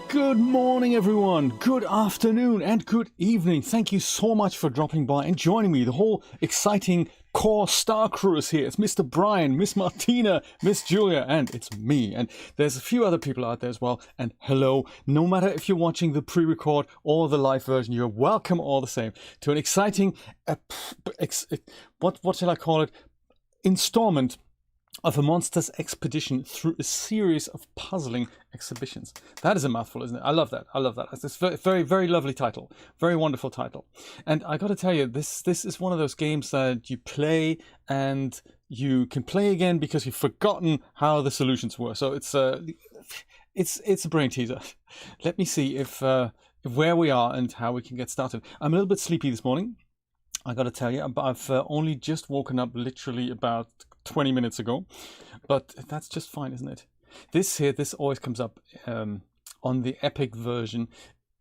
Good morning, everyone. Good afternoon and good evening. Thank you so much for dropping by and joining me. The whole exciting core star crew is here. It's Mr. Brian, Miss Martina, Miss Julia, and it's me. And there's a few other people out there as well. And hello, no matter if you're watching the pre-record or the live version, you're welcome all the same to an exciting, what shall I call it? Installment of a monster's expedition through a series of puzzling exhibitions. That is a mouthful, isn't it? I love that. I love that. It's a very, very lovely title. Very wonderful title. And I got to tell you, this is one of those games that you play and you can play again because you've forgotten how the solutions were. So it's a brain teaser. Let me see if where we are and how we can get started. I'm a little bit sleepy this morning. I got to tell you, I've only just woken up literally about 20 minutes ago, but that's just fine, isn't it? This always comes up on the Epic version.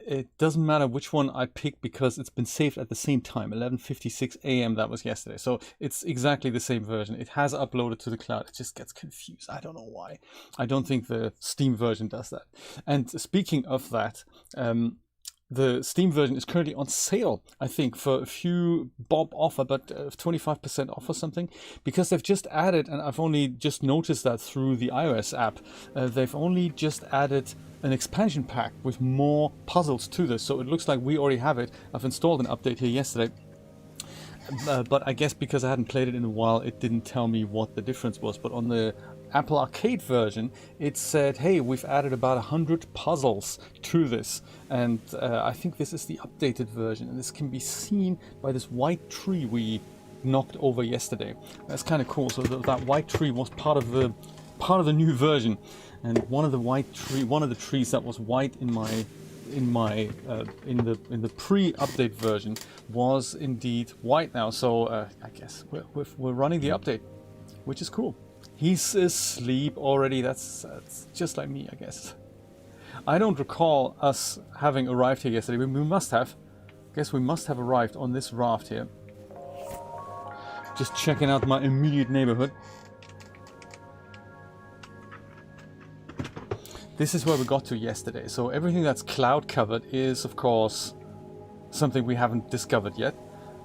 It doesn't matter which one I pick because it's been saved at the same time, 11:56 a.m. That was yesterday. So it's exactly the same version. It has uploaded to the cloud. It just gets confused. I don't know why. I don't think the Steam version does that. And speaking of that, the Steam version is currently on sale, I think, for a few bob offer, but 25% off or something, because they've just added, and I've only just noticed that through the iOS app, they've only just added an expansion pack with more puzzles to this. So it looks like we already have it. I've installed an update here yesterday. But I guess because I hadn't played it in a while, it didn't tell me what the difference was. But on the Apple Arcade version, it said, hey, we've added about 100 puzzles to this. And I think this is the updated version. And this can be seen by this white tree we knocked over yesterday. That's kind of cool. So that white tree was part of the new version. And one of the trees that was white in the pre-update version was indeed white now. So I guess we're running the update, which is cool. He's asleep already. That's just like me, I guess. I don't recall us having arrived here yesterday. We must have. I guess we must have arrived on this raft here. Just checking out my immediate neighborhood. This is where we got to yesterday. So everything that's cloud covered is, of course, something we haven't discovered yet.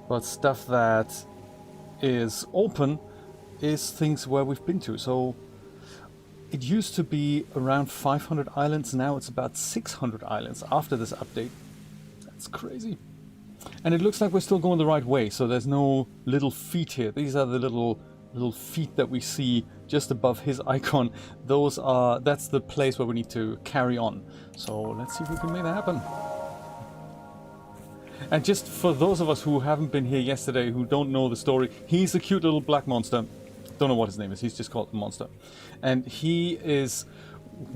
But stuff that is open is things where we've been to. So it used to be around 500 islands. Now it's about 600 islands after this update. That's crazy. And it looks like we're still going the right way. So there's no little feet here. These are the little feet that we see just above his icon. That's the place where we need to carry on. So let's see if we can make that happen. And just for those of us who haven't been here yesterday, who don't know the story, he's a cute little black monster. Don't know what his name is. He's just called the monster. And he is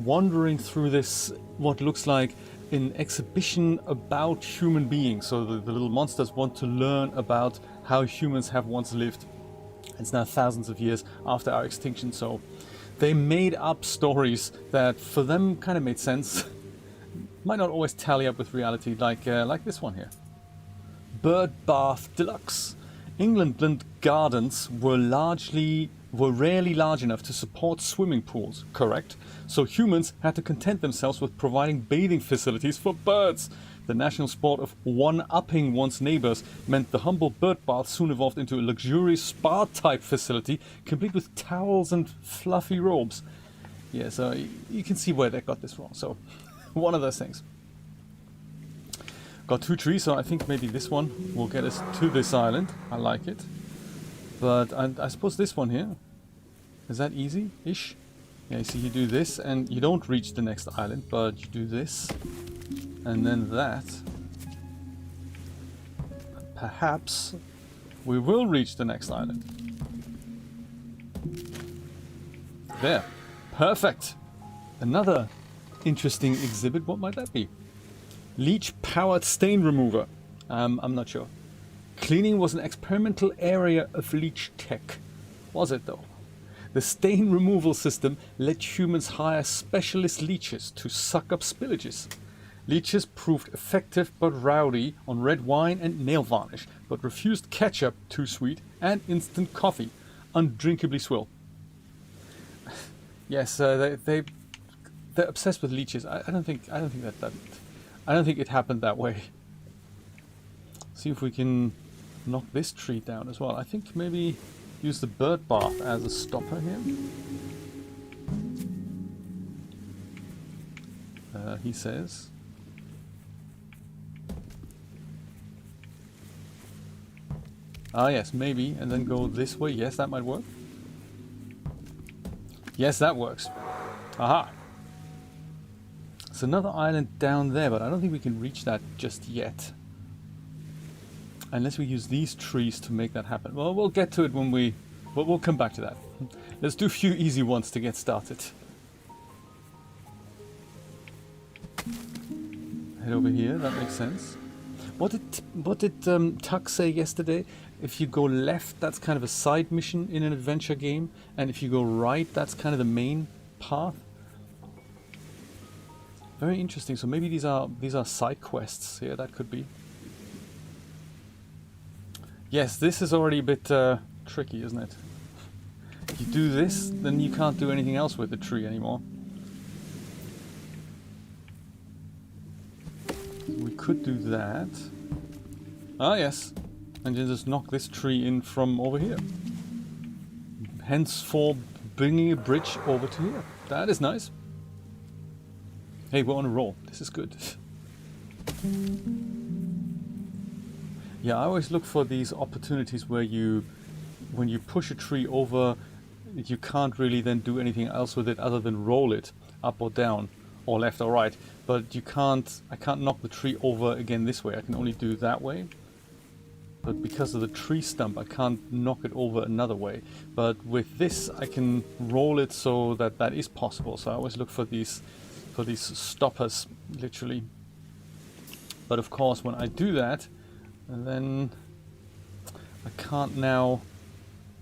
wandering through this, what looks like an exhibition about human beings. So the little monsters want to learn about how humans have once lived. It's now thousands of years after our extinction, so they made up stories that for them kind of made sense. Might not always tally up with reality, like this one here. Bird Bath Deluxe. England gardens were rarely large enough to support swimming pools, correct? So humans had to content themselves with providing bathing facilities for birds. The national sport of one-upping one's neighbors meant the humble bird bath soon evolved into a luxurious spa-type facility, complete with towels and fluffy robes. Yeah, so you can see where they got this wrong. So, one of those things. Got two trees, so I think maybe this one will get us to this island. I like it. But I suppose this one here, is that easy-ish? Yeah, you see you do this and you don't reach the next island, but you do this. And then that. Perhaps we will reach the next island. There. Perfect. Another interesting exhibit. What might that be? Leech-powered stain remover. I'm not sure. Cleaning was an experimental area of leech tech. Was it though? The stain removal system let humans hire specialist leeches to suck up spillages. Leeches proved effective but rowdy on red wine and nail varnish, but refused ketchup, too sweet, and instant coffee, undrinkably swill. Yes, they they're obsessed with leeches. I don't think it happened that way. See if we can knock this tree down as well. I think maybe use the bird bath as a stopper here. He says. Ah yes, maybe, and then go this way. Yes, that might work. Yes, that works. Aha! It's another island down there, but I don't think we can reach that just yet. Unless we use these trees to make that happen. Well, we'll get to it when we'll come back to that. Let's do a few easy ones to get started. Head over here, that makes sense. What did Tuck say yesterday? If you go left, that's kind of a side mission in an adventure game, and if you go right, that's kind of the main path. Very interesting. So maybe these are side quests here. That could be. Yes, this is already a bit tricky, isn't it? If you do this, then you can't do anything else with the tree anymore. We could do that. Ah, yes. And then just knock this tree in from over here. Henceforth, bringing a bridge over to here. That is nice. Hey, we're on a roll. This is good. Yeah, I always look for these opportunities where when you push a tree over, you can't really then do anything else with it other than roll it up or down, or left or right. But I can't knock the tree over again this way. I can only do that way. But because of the tree stump, I can't knock it over another way. But with this, I can roll it so that is possible. So I always look for these stoppers, literally. But of course, when I do that, then I can't now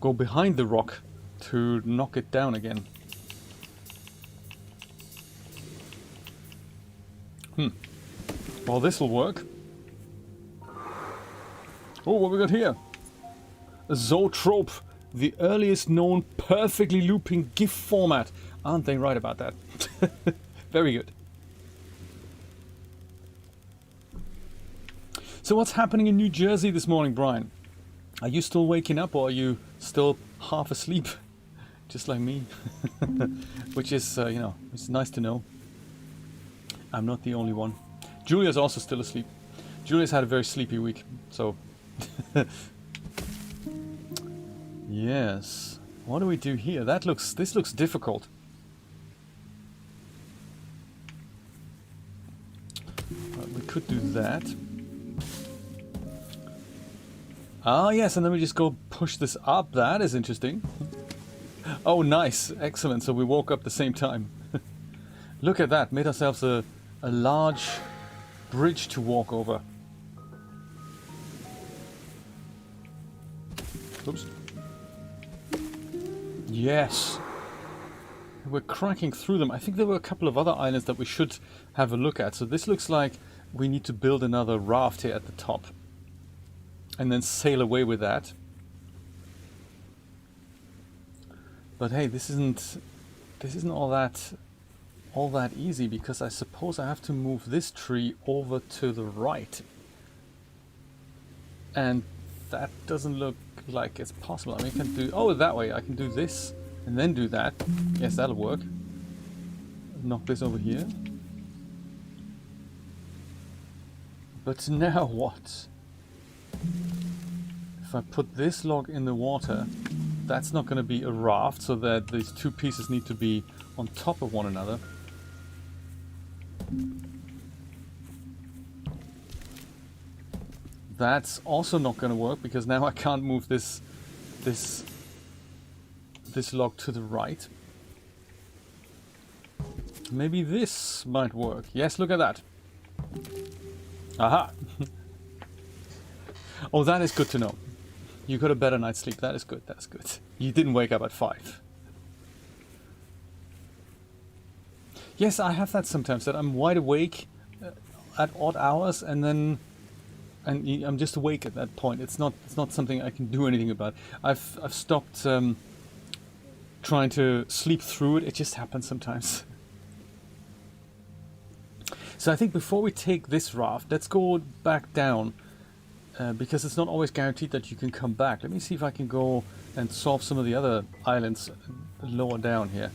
go behind the rock to knock it down again. Well, this will work. Oh, what we got here? A zootrope, the earliest known perfectly looping GIF format. Aren't they right about that? Very good. So what's happening in New Jersey this morning, Brian? Are you still waking up, or are you still half asleep? Just like me. Which is, you know, it's nice to know. I'm not the only one. Julia's also still asleep. Julia's had a very sleepy week, so... Yes. What do we do here? This looks difficult. We could do that. Ah, yes, and then we just go push this up. That is interesting. Oh, nice. Excellent. So we woke up at the same time. Look at that. Made ourselves a large bridge to walk over. Oops. Yes. We're cracking through them. I think there were a couple of other islands that we should have a look at. So this looks like we need to build another raft here at the top. And then sail away with that. But hey, this isn't all that easy, because I suppose I have to move this tree over to the right. And that doesn't look like it's possible. I mean, I can do... Oh, that way. I can do this and then do that. Yes, that'll work. Knock this over here. But now what? If I put this log in the water, that's not going to be a raft, so that these two pieces need to be on top of one another. That's also not going to work, because now I can't move this log to the right. Maybe this might work. Yes, look at that. Aha! Oh, that is good to know. You got a better night's sleep. That is good. That's good. You didn't wake up at 5. Yes, I have that sometimes, that I'm wide awake at odd hours, and I'm just awake at that point. It's not something I can do anything about. I've stopped trying to sleep through it. It just happens sometimes. So I think before we take this raft, let's go back down. Because it's not always guaranteed that you can come back. Let me see if I can go and solve some of the other islands lower down here.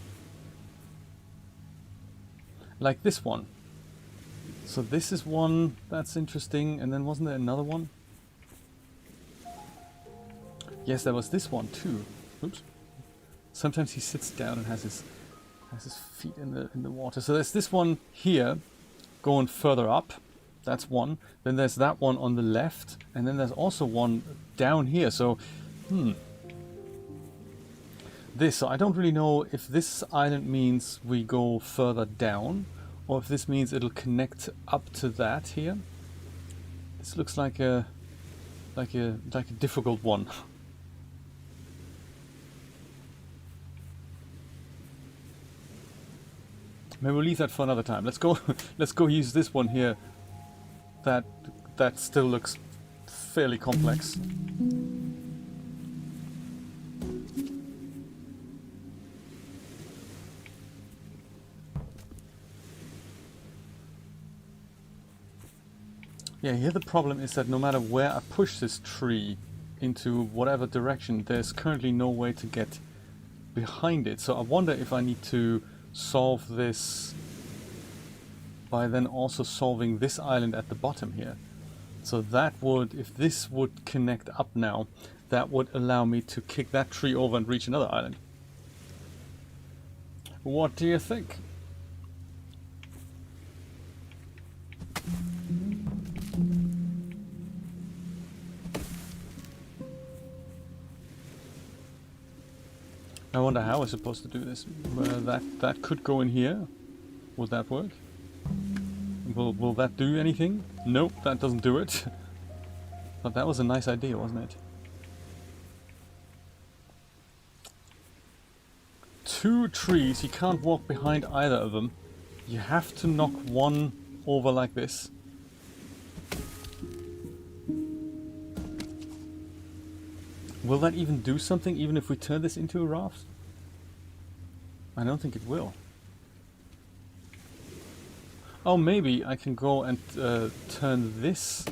Like this one. So this is one that's interesting, and then wasn't there another one? Yes, there was this one too. Oops. Sometimes he sits down and has his feet in the water. So there's this one here going further up. That's one. Then there's that one on the left, and then there's also one down here. So, this. So I don't really know if this island means we go further down, or if this means it'll connect up to that here. This looks like a difficult one. Maybe we'll leave that for another time. Let's go. Let's go use this one here. That still looks fairly complex. Yeah, here the problem is that no matter where I push this tree into whatever direction, there's currently no way to get behind it. So I wonder if I need to solve this by then also solving this island at the bottom here. So that would, if this would connect up now, that would allow me to kick that tree over and reach another island. What do you think? I wonder how we're supposed to do this. That could go in here. Would that work? Will that do anything? Nope, that doesn't do it. But that was a nice idea, wasn't it? Two trees, you can't walk behind either of them. You have to knock one over like this. Will that even do something, even if we turn this into a raft? I don't think it will. Oh, maybe I can go and turn this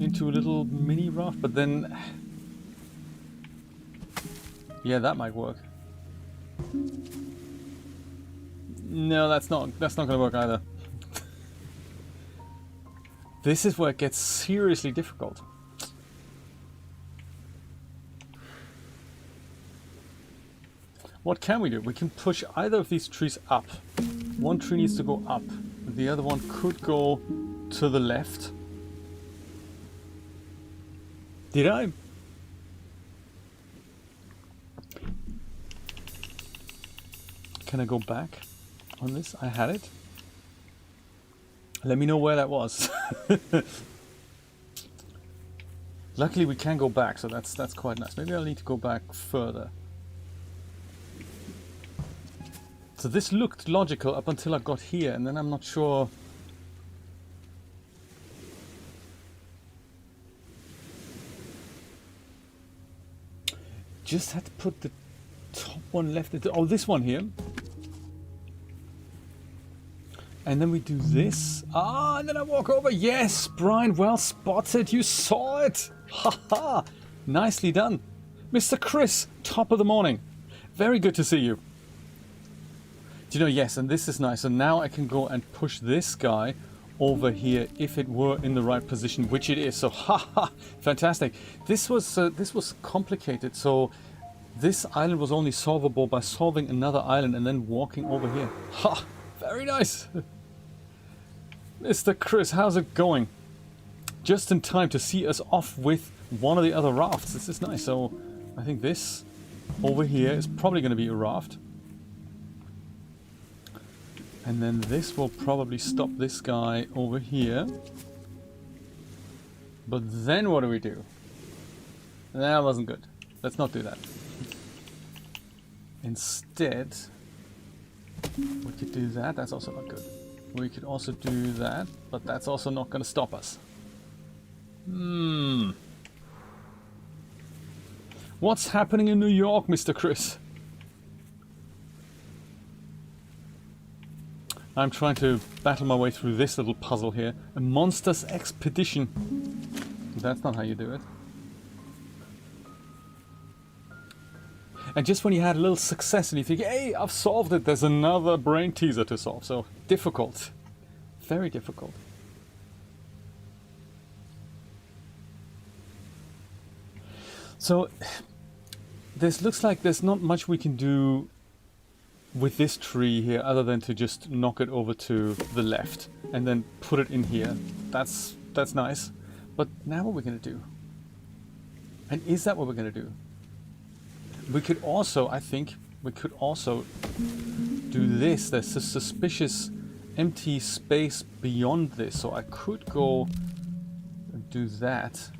into a little mini raft, but then... Yeah, that might work. No, that's not going to work either. This is where it gets seriously difficult. What can we do? We can push either of these trees up. One tree needs to go up. The other one could go to the left. Did I? Can I go back on this? I had it. Let me know where that was. Luckily we can go back, so that's quite nice. Maybe I'll need to go back further. So this looked logical up until I got here, and then I'm not sure. Just had to put the top one left. Oh, this one here. And then we do this. Ah, and then I walk over. Yes, Brian, well spotted. You saw it. Haha. Nicely done. Mr. Chris, top of the morning. Very good to see you. Do you know, yes, and this is nice. So now I can go and push this guy over here if it were in the right position, which it is. So, haha, fantastic. This was complicated. So this island was only solvable by solving another island and then walking over here. Ha, very nice. Mr. Chris, how's it going? Just in time to see us off with one of the other rafts. This is nice. So I think this over here is probably going to be a raft. And then this will probably stop this guy over here. But then what do we do? That wasn't good. Let's not do that. Instead, we could do that. That's also not good. We could also do that, but that's also not going to stop us. What's happening in New York, Mr. Chris? I'm trying to battle my way through this little puzzle here. A monster's expedition. That's not how you do it. And just when you had a little success and you think, hey, I've solved it, there's another brain teaser to solve. So difficult. Very difficult. So this looks like there's not much we can do with this tree here other than to just knock it over to the left and then put it in here. That's nice. But now what are we going to do? And is that what we're going to do? We could also, I think, we could also do this. There's a suspicious empty space beyond this. So I could go and do that.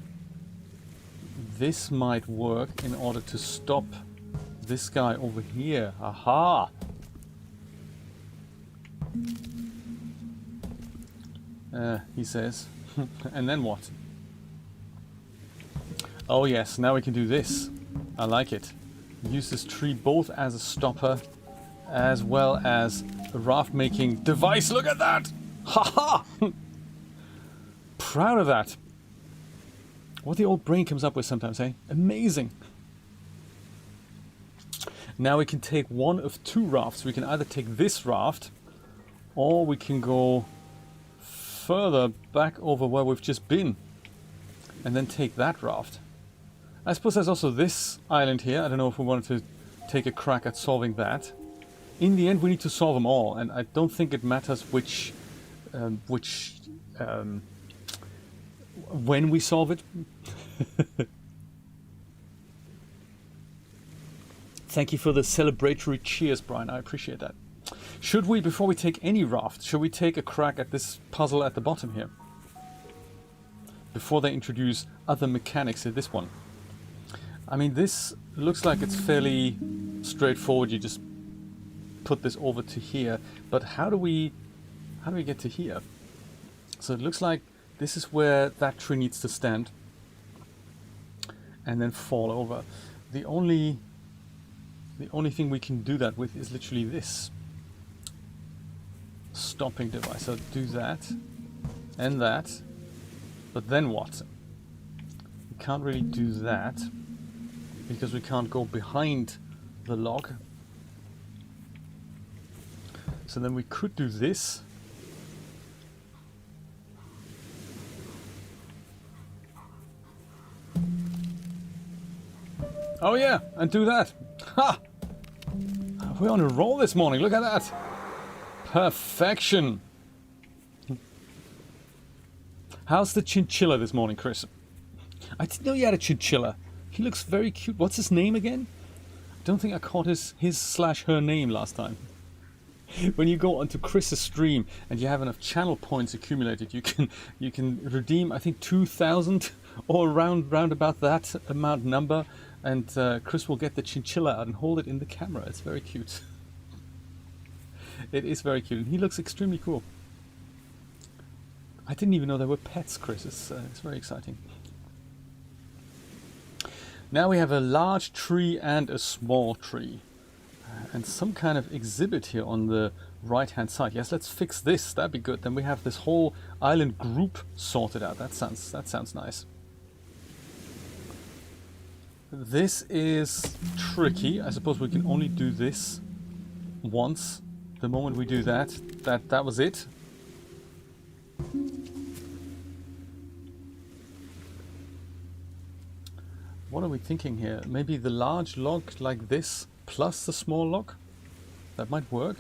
This might work in order to stop this guy over here. Aha! He says. And then what? Oh yes, now we can do this. I like it. Use this tree both as a stopper as well as a raft making device. Look at that! Haha! Proud of that. What the old brain comes up with sometimes, eh? Amazing. Now we can take one of two rafts. We can either take this raft or we can go further back over where we've just been and then take that raft. I suppose there's also this island here. I don't know if we wanted to take a crack at solving that. In the end, we need to solve them all, and I don't think it matters when we solve it. Thank you for the celebratory cheers, Brian. I appreciate that. Should we, before we take any raft, should we take a crack at this puzzle at the bottom here? Before they introduce other mechanics in this one. I mean, this looks like it's fairly straightforward. You just put this over to here. But how do we get to here? So it looks like this is where that tree needs to stand and then fall over. The only thing we can do that with is literally this stopping device. So do that and that, but then what? We can't really do that because we can't go behind the log. So then we could do this. Oh yeah, and do that. Ha! We're on a roll this morning, look at that. Perfection. How's the chinchilla this morning, Chris? I didn't know you had a chinchilla. He looks very cute. What's his name again? I don't think I caught his/her name last time. When you go onto Chris's stream and you have enough channel points accumulated, you can redeem, I think, 2,000 or round about that amount number, and Chris will get the chinchilla out and hold it in the camera. It's very cute. It is very cute, and he looks extremely cool. I didn't even know there were pets, Chris. It's very exciting. Now we have a large tree and a small tree. And some kind of exhibit here on the right hand side. Yes, let's fix this. That'd be good. Then we have this whole island group sorted out. That sounds nice. This is tricky. I suppose we can only do this once. The moment we do that was it. What are we thinking here? Maybe the large log like this plus the small log? That might work.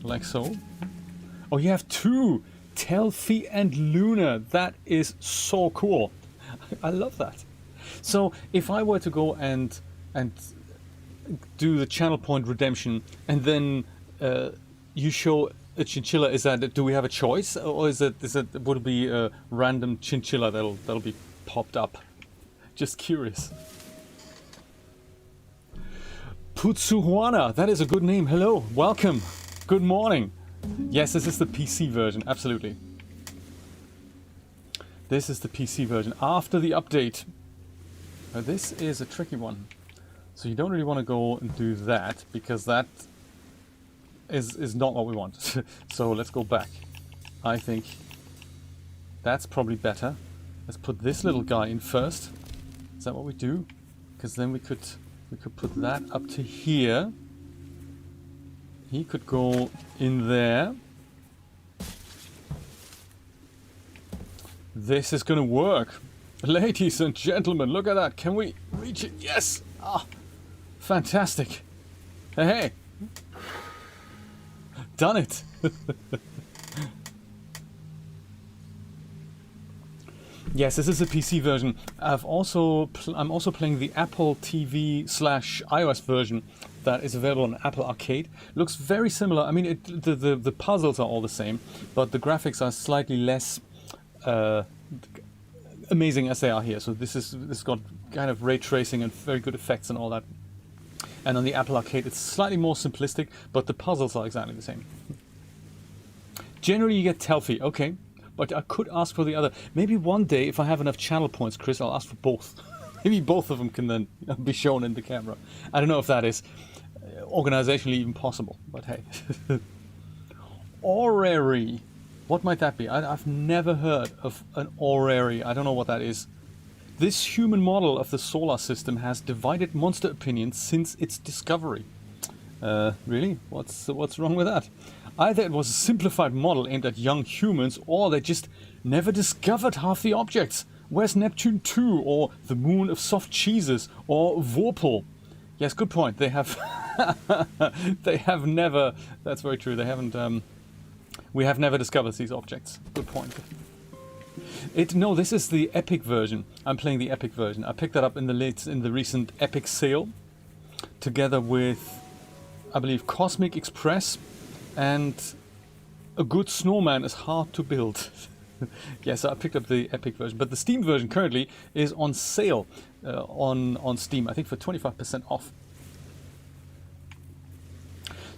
Like so. Oh, you have two! Telfi and Luna. That is so cool. I love that. So if I were to go and do the channel point redemption and then you show a chinchilla, do we have a choice, or would it be a random chinchilla that'll be popped up? Just curious. Putsuhuana, that is a good name. Hello, welcome, good morning. Yes, this is the PC version, absolutely. This is the PC version after the update. Now, this is a tricky one. So you don't really want to go and do that, because that is not what we want. So let's go back. I think that's probably better. Let's put this little guy in first. Is that what we do? Because then we could put that up to here. He could go in there. This is gonna work. Ladies and gentlemen, look at that. Can we reach it? Yes! Ah, fantastic. Hey, hey. Done it. Yes, this is a PC version. I'm also playing the Apple TV/iOS version that is available on Apple Arcade. Looks very similar. I mean, the puzzles are all the same, but the graphics are slightly less amazing as they are here. So this got kind of ray tracing and very good effects and all that. And on the Apple Arcade, it's slightly more simplistic, but the puzzles are exactly the same. Generally, you get Telfie, okay. But I could ask for the other. Maybe one day, if I have enough channel points, Chris, I'll ask for both. Maybe both of them can then be shown in the camera. I don't know if that is organizationally even possible, but hey. Orrery. What might that be? I've never heard of an orrery. I don't know what that is. This human model of the solar system has divided monster opinions since its discovery. Really? What's wrong with that? Either it was a simplified model aimed at young humans, or they just never discovered half the objects. Where's Neptune 2, or the moon of soft cheeses, or Vorpal? Yes, good point. They have they have never. That's very true. They haven't. We have never discovered these objects. Good point. No, this is the Epic version. I'm playing the Epic version. I picked that up in the recent Epic sale, together with, I believe, Cosmic Express, and a good snowman is hard to build. Yes, I picked up the Epic version, but the Steam version currently is on sale on Steam. I think for 25% off.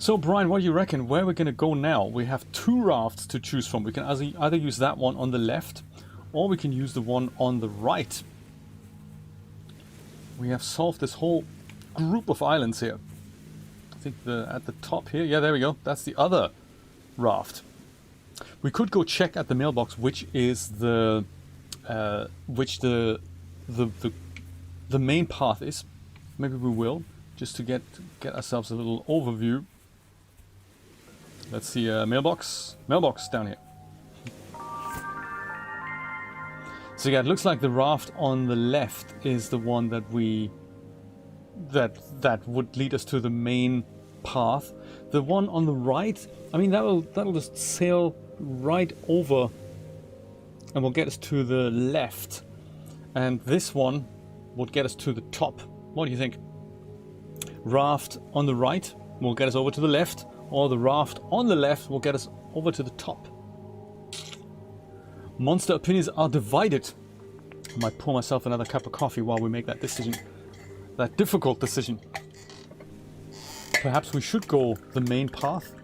So, Brian, what do you reckon? Where are we going to go now? We have two rafts to choose from. We can either use that one on the left, or we can use the one on the right. We have solved this whole group of islands here. I think at the top here, yeah, there we go. That's the other raft. We could go check at the mailbox which is the main path is. Maybe we will, just to get ourselves a little overview. Let's see, mailbox down here. So yeah, it looks like the raft on the left is the one that that would lead us to the main path. The one on the right, I mean, that'll just sail right over and will get us to the left. And this one would get us to the top. What do you think? Raft on the right will get us over to the left, or the raft on the left will get us over to the top. Monster opinions are divided. I might pour myself another cup of coffee while we make that decision. That difficult decision. Perhaps we should go the main path.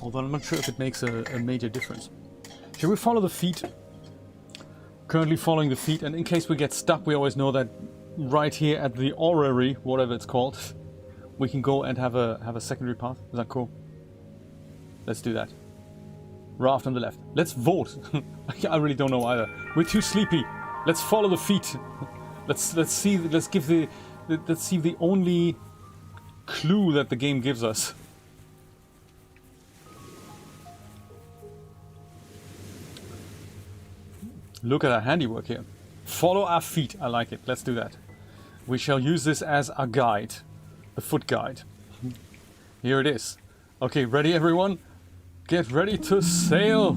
Although I'm not sure if it makes a major difference. Should we follow the feet? Currently following the feet, and in case we get stuck, we always know that right here at the orrery, whatever it's called, we can go and have a secondary path. Is that cool? Let's do that. Raft on the left. Let's vote. I really don't know either. We're too sleepy. Let's follow the feet. Let's see the only clue that the game gives us. Look at our handiwork here. Follow our feet. I like it. Let's do that. We shall use this as our guide. The foot guide. Here it is. Okay, ready everyone? Get ready to sail!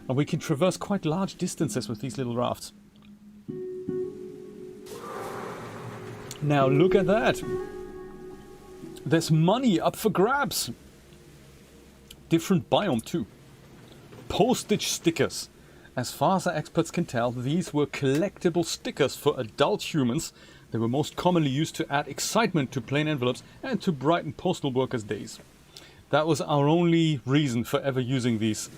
And we can traverse quite large distances with these little rafts. Now look at that! There's money up for grabs! Different biome too. Postage stickers. As far as our experts can tell, these were collectible stickers for adult humans. They were most commonly used to add excitement to plain envelopes and to brighten postal workers' days. That was our only reason for ever using these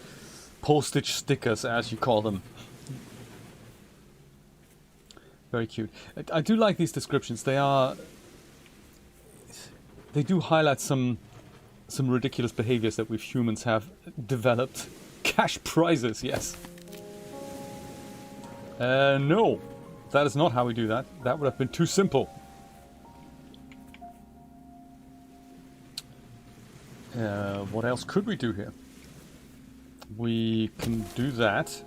postage stickers, as you call them. Very cute. I do like these descriptions. They are they do highlight some ridiculous behaviors that we humans have developed. Cash prizes, yes. No, that is not how we do that. That would have been too simple. What else could we do here? We can do that.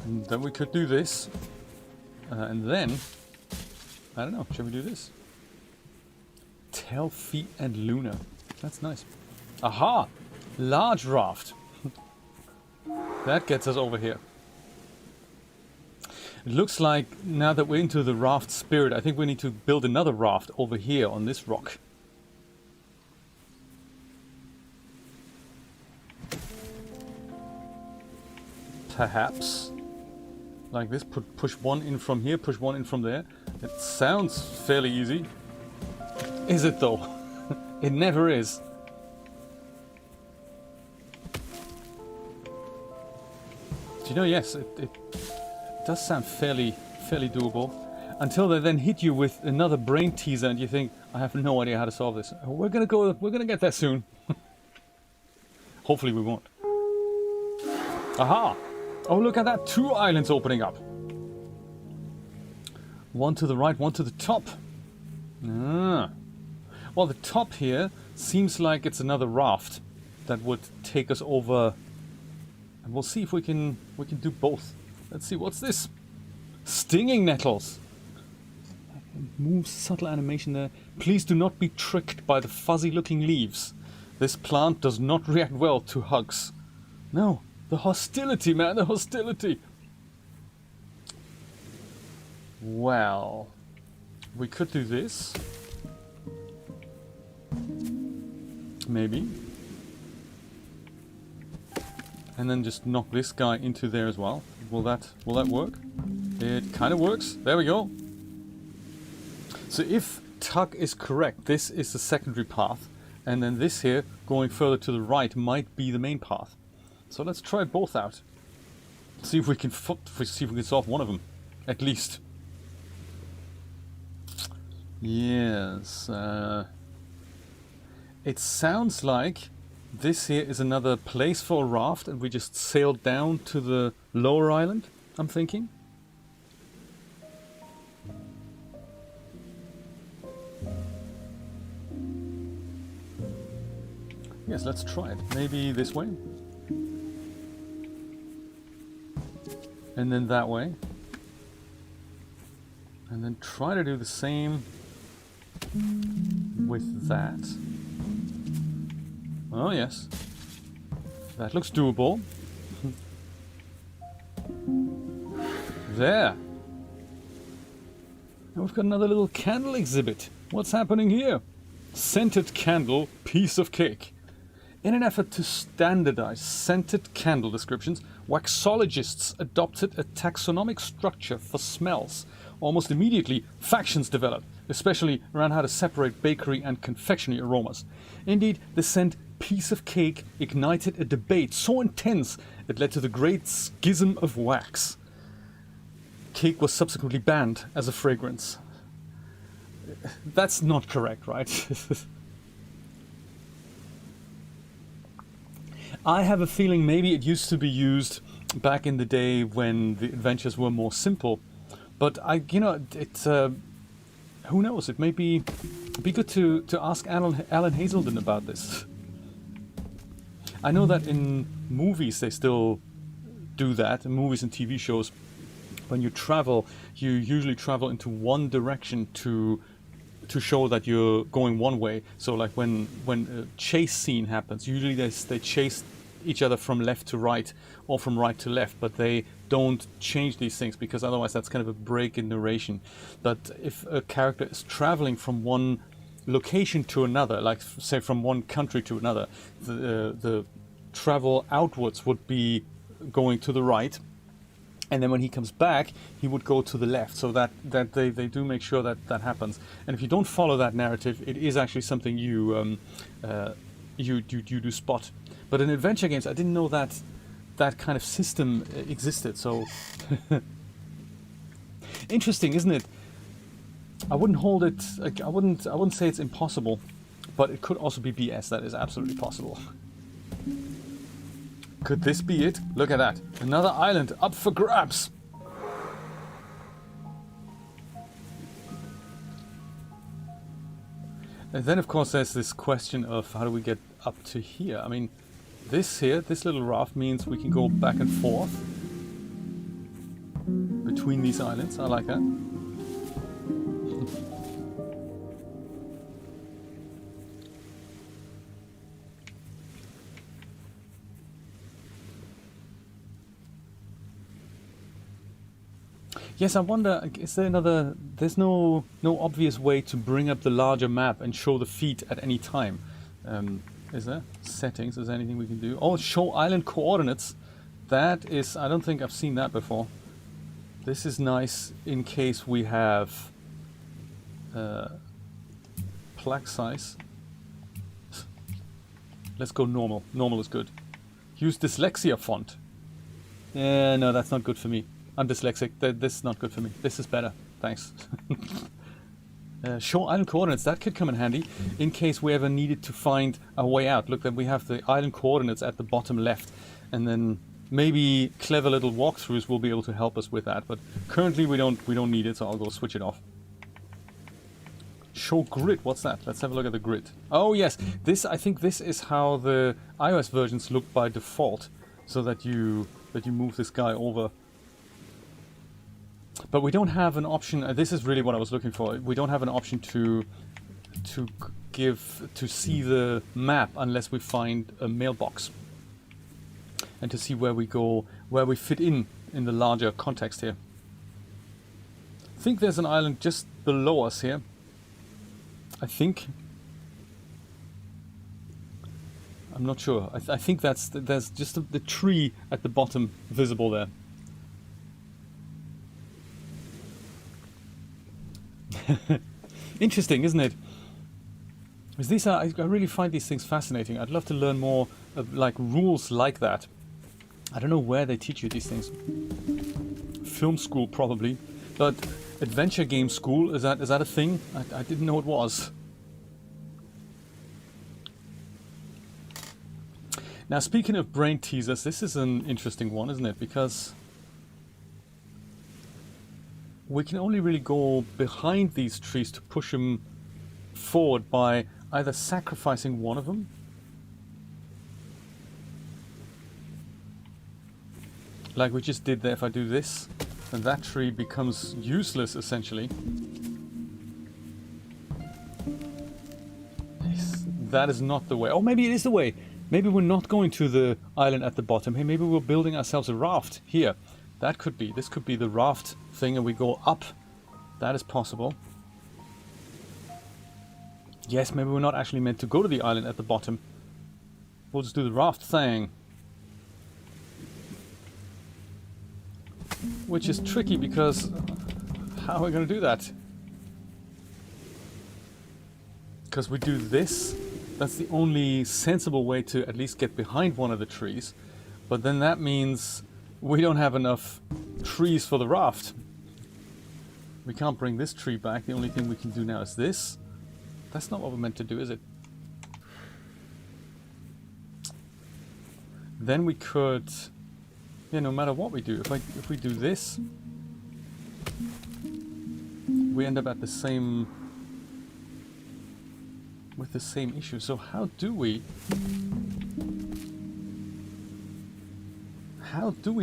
And then we could do this. And then, I don't know, shall we do this? Tail, feet and Luna. That's nice. Aha! Large raft. That gets us over here. It looks like now that we're into the raft spirit, I think we need to build another raft over here on this rock. Perhaps. Like this, push one in from here, push one in from there. It sounds fairly easy. Is it though? It never is. Do you know, yes, it does sound fairly doable. Until they then hit you with another brain teaser and you think, I have no idea how to solve this. We're gonna get there soon. Hopefully we won't. Aha! Oh, look at that, 2 islands opening up. One to the right, one to the top. Ah. Well, the top here seems like it's another raft that would take us over. And we'll see if we can do both. Let's see, what's this? Stinging nettles. Move, subtle animation there. Please do not be tricked by the fuzzy looking leaves. This plant does not react well to hugs. No. The hostility, man, the hostility. Well, we could do this. Maybe. And then just knock this guy into there as well. Will that work? It kind of works. There we go. So if Tug is correct, this is the secondary path. And then this here, going further to the right, might be the main path. So let's try both out. See if we can solve one of them, at least. Yes. It sounds like this here is another place for a raft, and we just sailed down to the lower island. I'm thinking. Yes, let's try it. Maybe this way. And then that way. And then try to do the same with that. Oh yes. That looks doable. There. And we've got another little candle exhibit. What's happening here? Scented candle, piece of cake. In an effort to standardize scented candle descriptions, waxologists adopted a taxonomic structure for smells. Almost immediately, factions developed, especially around how to separate bakery and confectionery aromas. Indeed, the scent piece of cake ignited a debate so intense it led to the great schism of wax. Cake was subsequently banned as a fragrance. That's not correct, right? I have a feeling maybe it used to be used back in the day when the adventures were more simple, but who knows? It may be good to ask Alan Hazelden about this. I know that in movies they still do that. In movies and TV shows, when you travel, you usually travel into one direction to show that you're going one way. So like when a chase scene happens, usually they chase each other from left to right or from right to left, but they don't change these things because otherwise that's kind of a break in narration. But if a character is traveling from one location to another, like say from one country to another, the travel outwards would be going to the right, and then when he comes back he would go to the left, so that they do make sure that happens. And if you don't follow that narrative, it is actually something you do spot. But in adventure games I didn't know that kind of system existed, so interesting, isn't it? I wouldn't hold it. I wouldn't say it's impossible, but it could also be BS. That is absolutely possible. Could this be it? Look at that. Another island up for grabs. And then, of course, there's this question of how do we get up to here? I mean, this here, this little raft means we can go back and forth between these islands. I like that. Yes, I wonder, is there another... There's no obvious way to bring up the larger map and show the feet at any time. Is there? Settings, is there anything we can do? Oh, show island coordinates. That is... I don't think I've seen that before. This is nice in case we have... plaque size. Let's go normal. Normal is good. Use dyslexia font. No, that's not good for me. I'm dyslexic. This is not good for me. This is better. Thanks. Show island coordinates. That could come in handy in case we ever needed to find a way out. Look, then we have the island coordinates at the bottom left, and then maybe clever little walkthroughs will be able to help us with that. But currently we don't need it, so I'll go switch it off. Show grid. What's that? Let's have a look at the grid. Oh yes, this, I think this is how the iOS versions look by default, so that you move this guy over. But we don't have an option. This is really what I was looking for. We don't have an option to see the map unless we find a mailbox, and to see where we go, where we fit in the larger context here. I think there's an island just below us here. I think. I'm not sure. I think there's just the tree at the bottom visible there. Interesting, isn't it? Because these are, I really find these things fascinating. I'd love to learn more of like rules like that. I don't know where they teach you these things. Film school probably, but adventure game school, is that a thing? I didn't know it was. Now, speaking of brain teasers, this is an interesting one, isn't it? Because we can only really go behind these trees to push them forward by either sacrificing one of them, like we just did there. If I do this, then that tree becomes useless essentially. That is not the way. Oh, maybe it is the way. Maybe we're not going to the island at the bottom. Hey, maybe we're building ourselves a raft here. That could be. This could be the raft thing, and we go up. That is possible. Yes, maybe we're not actually meant to go to the island at the bottom. We'll just do the raft thing. Which is tricky because how are we going to do that? Because we do this. That's the only sensible way to at least get behind one of the trees. But then that means we don't have enough trees for the raft. We can't bring this tree back. The only thing we can do now is this. That's not what we're meant to do, is it? Then we could... Yeah, no matter what we do, if we do this, we end up at the same... with the same issue. So how do we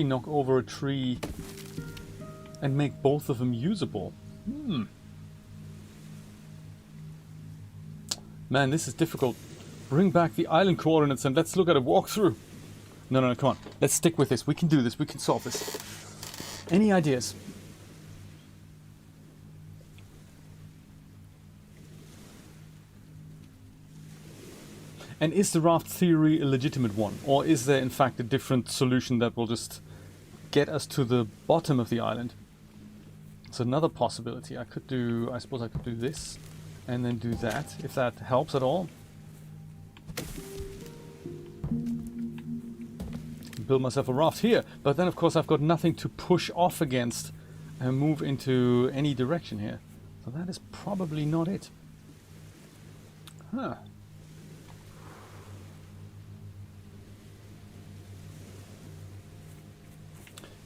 knock over a tree and make both of them usable? Man, this is difficult. Bring back the island coordinates and let's look at a walkthrough. No, come on. Let's stick with this. We can do this. We can solve this. Any ideas? And is the raft theory a legitimate one? Or is there in fact a different solution that will just get us to the bottom of the island? It's another possibility. I suppose I could do this and then do that, if that helps at all. Build myself a raft here, but then of course I've got nothing to push off against and move into any direction here. So that is probably not it. Huh.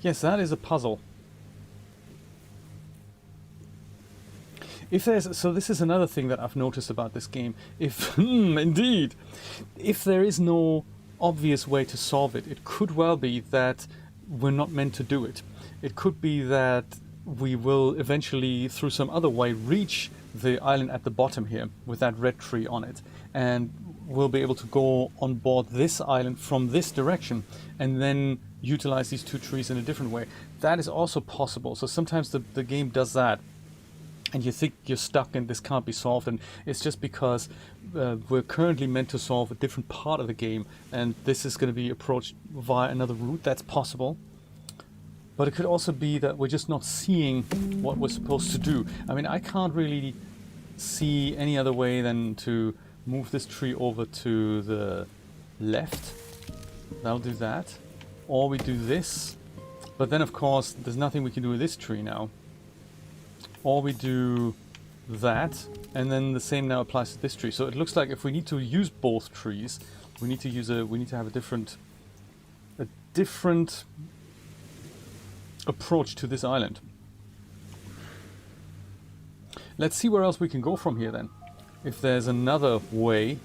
Yes, that is a puzzle. If there's, so this is another thing that I've noticed about this game. If, indeed, if there is no obvious way to solve it, it could well be that we're not meant to do it. It could be that we will eventually, through some other way, reach the island at the bottom here with that red tree on it. And we'll be able to go on board this island from this direction and then utilize these two trees in a different way. That is also possible. So sometimes the game does that. And you think you're stuck and this can't be solved, and it's just because we're currently meant to solve a different part of the game, and this is going to be approached via another route. That's possible. But it could also be that we're just not seeing what we're supposed to do. I mean, I can't really see any other way than to move this tree over to the left. That'll do that. Or we do this. But then, of course, there's nothing we can do with this tree now. Or we do that, and then the same now applies to this tree. So it looks like if we need to use both trees, we need to have a different approach to this island. Let's see where else we can go from here then. If there's another way,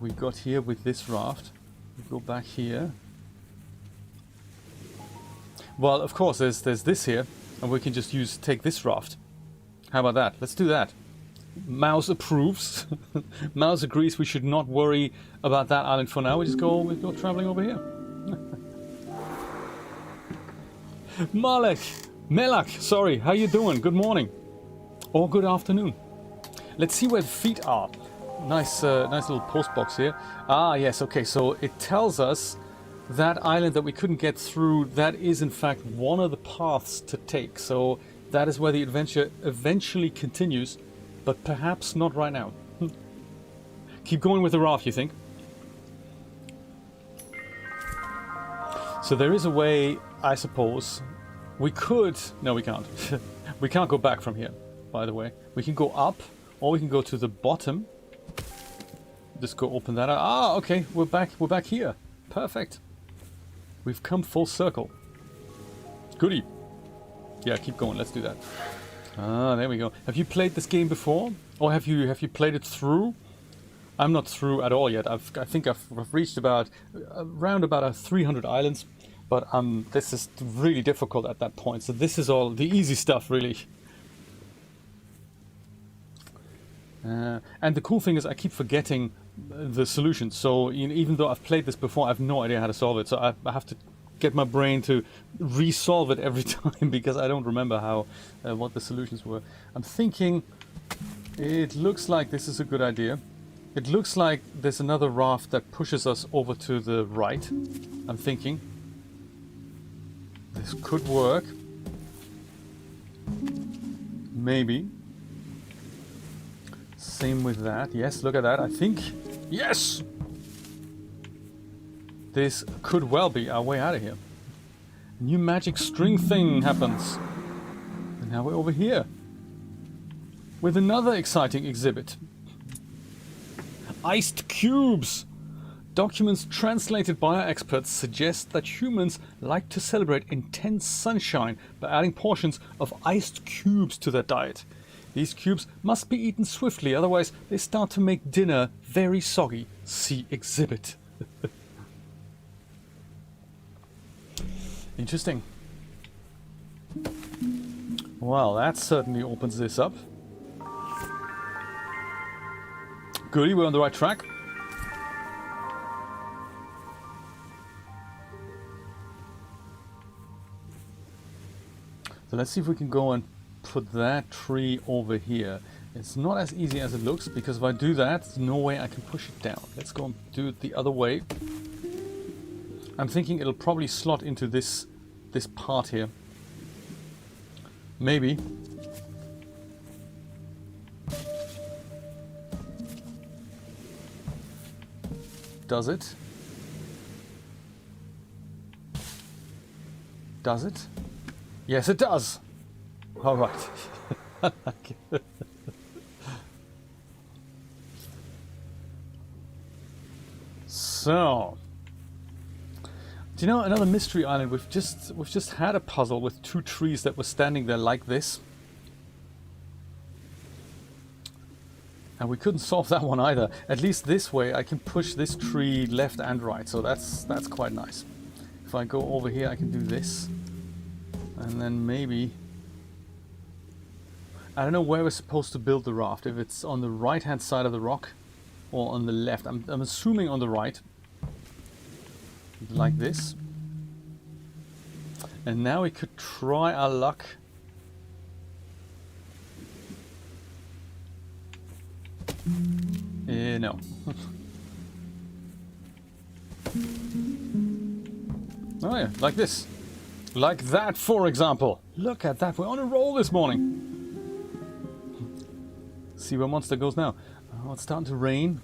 we got here with this raft. We go back here. Well, of course, there's this here. And we can just take this raft. How about that? Let's do that. Mouse approves. Mouse agrees we should not worry about that island for now. We go traveling over here. Melak, sorry, how you doing? Good morning. Or good afternoon. Let's see where the feet are. Nice little post box here. Ah, yes, okay, so it tells us that island that we couldn't get through, that is in fact one of the paths to take. So that is where the adventure eventually continues, but perhaps not right now. Keep going with the raft, you think? So there is a way, I suppose. We could... No, we can't. We can't go back from here, by the way. We can go up, or we can go to the bottom. Just go open that up. Ah, okay, we're back here. Perfect. We've come full circle. Goody. Yeah, keep going. Let's do that. Ah, there we go. Have you played this game before? Or have you played it through? I'm not through at all yet. I think I've reached around about 300 islands, but this is really difficult at that point. So this is all the easy stuff, really. And the cool thing is I keep forgetting the solution. So even though I've played this before, I have no idea how to solve it. So I have to get my brain to resolve it every time because I don't remember how what the solutions were. I'm thinking it looks like this is a good idea. It looks like there's another raft that pushes us over to the right. I'm thinking this could work. Maybe. Same with that. Yes, look at that. I think... Yes! This could well be our way out of here. A new magic string thing happens. And now we're over here. With another exciting exhibit. Iced cubes! Documents translated by our experts suggest that humans like to celebrate intense sunshine by adding portions of iced cubes to their diet. These cubes must be eaten swiftly, otherwise they start to make dinner very soggy. See exhibit. Interesting. Well, that certainly opens this up. Goody, we're on the right track. So let's see if we can go and put that tree over here. It's not as easy as it looks, because if I do that, there's no way I can push it down. Let's go and do it the other way. I'm thinking it'll probably slot into this part here. Maybe. Does it? Does it? Yes, it does. All right. So, do you know another mystery island? We've just had a puzzle with 2 trees that were standing there like this, and we couldn't solve that one either. At least this way, I can push this tree left and right, so that's quite nice. If I go over here, I can do this, and then maybe I don't know where we're supposed to build the raft. If it's on the right-hand side of the rock or on the left. I'm assuming on the right. Like this. And now we could try our luck. No. Oh yeah, like this. Like that, for example. Look at that, we're on a roll this morning. See where Monster goes now. Oh, it's starting to rain.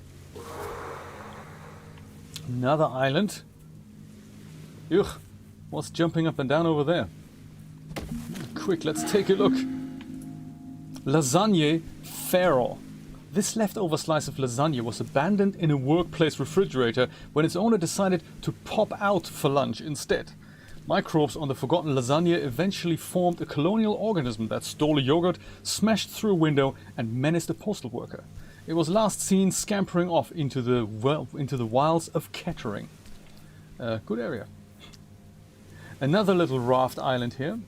Another island. Ugh, what's jumping up and down over there? Quick, let's take a look. Lasagne Pharaoh. This leftover slice of lasagna was abandoned in a workplace refrigerator when its owner decided to pop out for lunch instead. Microbes on the forgotten lasagna eventually formed a colonial organism that stole a yogurt, smashed through a window, and menaced a postal worker. It was last seen scampering off into the wilds of Kettering. Good area. Another little raft island here.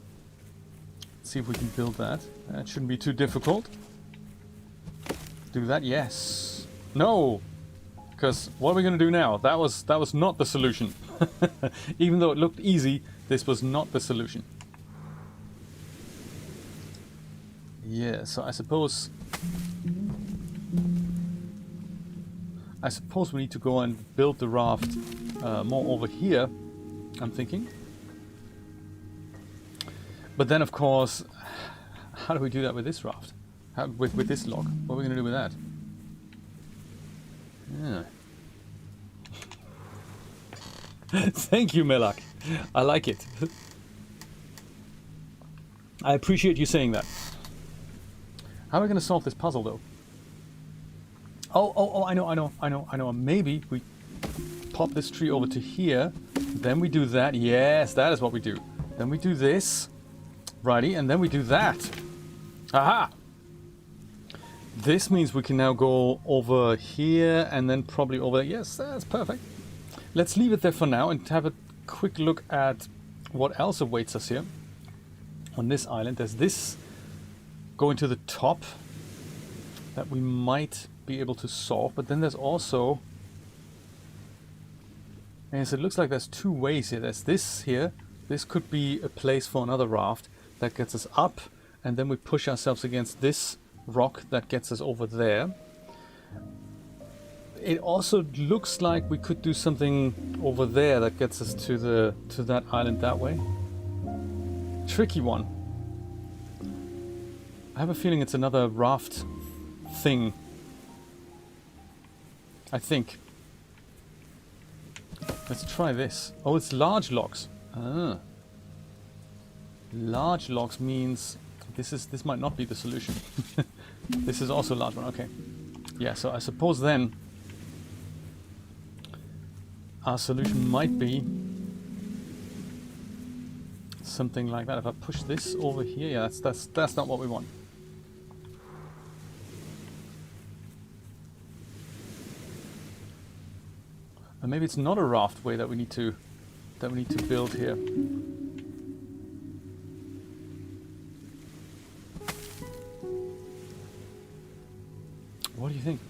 Let's see if we can build that. That shouldn't be too difficult. Do that, yes. No! Because what are we going to do now? That was not the solution. Even though it looked easy, this was not the solution. Yeah, so I suppose we need to go and build the raft more over here, I'm thinking. But then, of course, how do we do that with this raft? With this log? What are we going to do with that? Yeah. Thank you, Melak. I like it. I appreciate you saying that. How are we going to solve this puzzle, though? Oh, I know. Maybe we pop this tree over to here. Then we do that. Yes, that is what we do. Then we do this. Righty, and then we do that. Aha! This means we can now go over here and then probably over there. Yes, that's perfect. Let's leave it there for now and have a quick look at what else awaits us here on this island. There's this going to the top that we might be able to solve, but then there's also, yes, it looks like there's 2 ways here. There's this here. This could be a place for another raft that gets us up, and then we push ourselves against this rock that gets us over there. It also looks like we could do something over there that gets us to that island that way. Tricky one. I have a feeling it's another raft thing. I think. Let's try this. Oh, it's large logs. Ah. Large logs means this might not be the solution. This is also a large one. Okay. Yeah, so I suppose then our solution might be something like that. If I push this over here, yeah, that's not what we want. And maybe it's not a raft way that we need to build here. What do you think?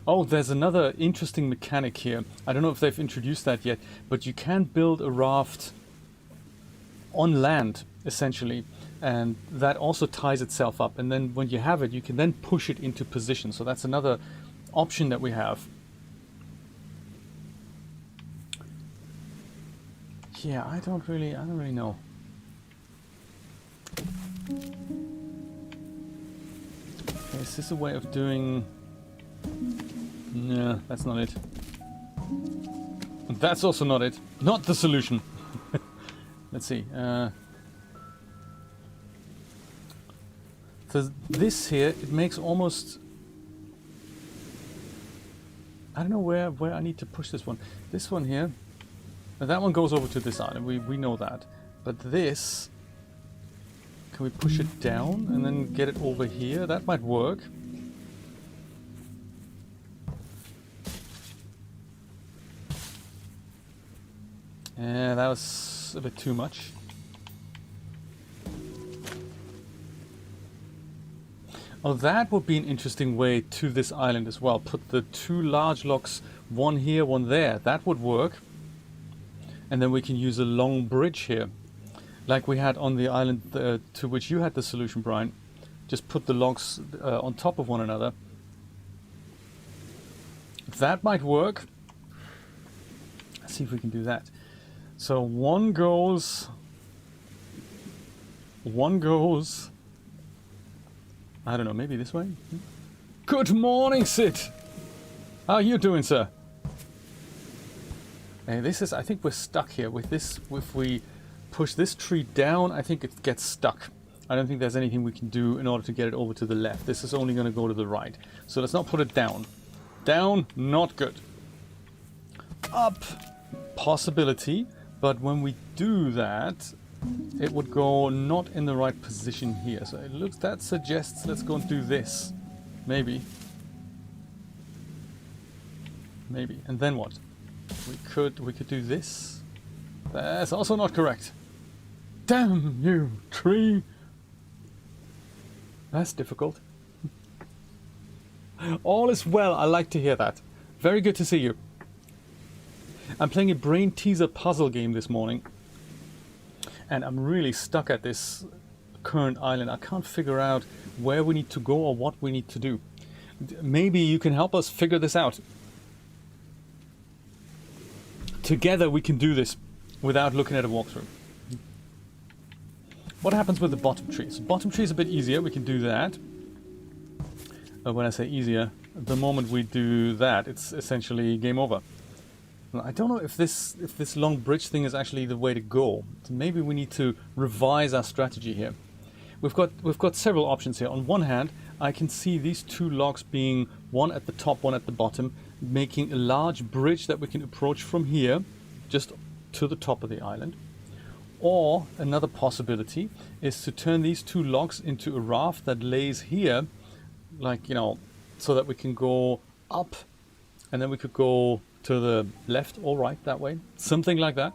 Oh, there's another interesting mechanic here. I don't know if they've introduced that yet, but you can build a raft on land, essentially, and that also ties itself up. And then when you have it, you can then push it into position. So that's another option that we have. Yeah, I don't really know. Is this a way of doing? No, that's not it. That's also not it. Not the solution. Let's see. So this here, it makes almost... I don't know where I need to push this one. This one here, that one goes over to this island. We know that. But this, can we push it down and then get it over here? That might work. Yeah, that was a bit too much. Oh, that would be an interesting way to this island as well. Put the two large logs, one here, one there. That would work. And then we can use a long bridge here, like we had on the island to which you had the solution, Brian. Just put the logs on top of one another. That might work. Let's see if we can do that. So one goes... I don't know, maybe this way? Good morning, Sid! How are you doing, sir? Hey, this is... I think we're stuck here with this. If we push this tree down, I think it gets stuck. I don't think there's anything we can do in order to get it over to the left. This is only going to go to the right. So let's not put it down. Down, not good. Up, possibility. But when we do that, it would go not in the right position here. So it looks, that suggests let's go and do this. Maybe. Maybe. And then what? We could do this. That's also not correct. Damn you, tree! That's difficult. All is well, I like to hear that. Very good to see you. I'm playing a brain teaser puzzle game this morning. And I'm really stuck at this current island. I can't figure out where we need to go or what we need to do. Maybe you can help us figure this out. Together we can do this without looking at a walkthrough. What happens with the bottom tree? So bottom tree is a bit easier. We can do that. When I say easier, the moment we do that, it's essentially game over. I don't know if this long bridge thing is actually the way to go. So maybe we need to revise our strategy here. We've got several options here. On one hand, I can see these two logs being one at the top, one at the bottom, making a large bridge that we can approach from here, just to the top of the island. Or another possibility is to turn these two logs into a raft that lays here, like, you know, so that we can go up and then we could go to the left or right that way. Something like that.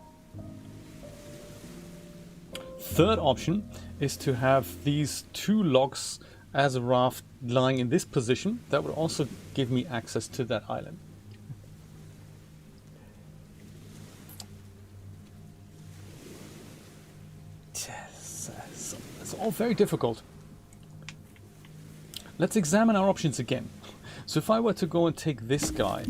Third option is to have these two logs as a raft lying in this position. That would also give me access to that island. It's all very difficult. Let's examine our options again. So if I were to go and take this guy,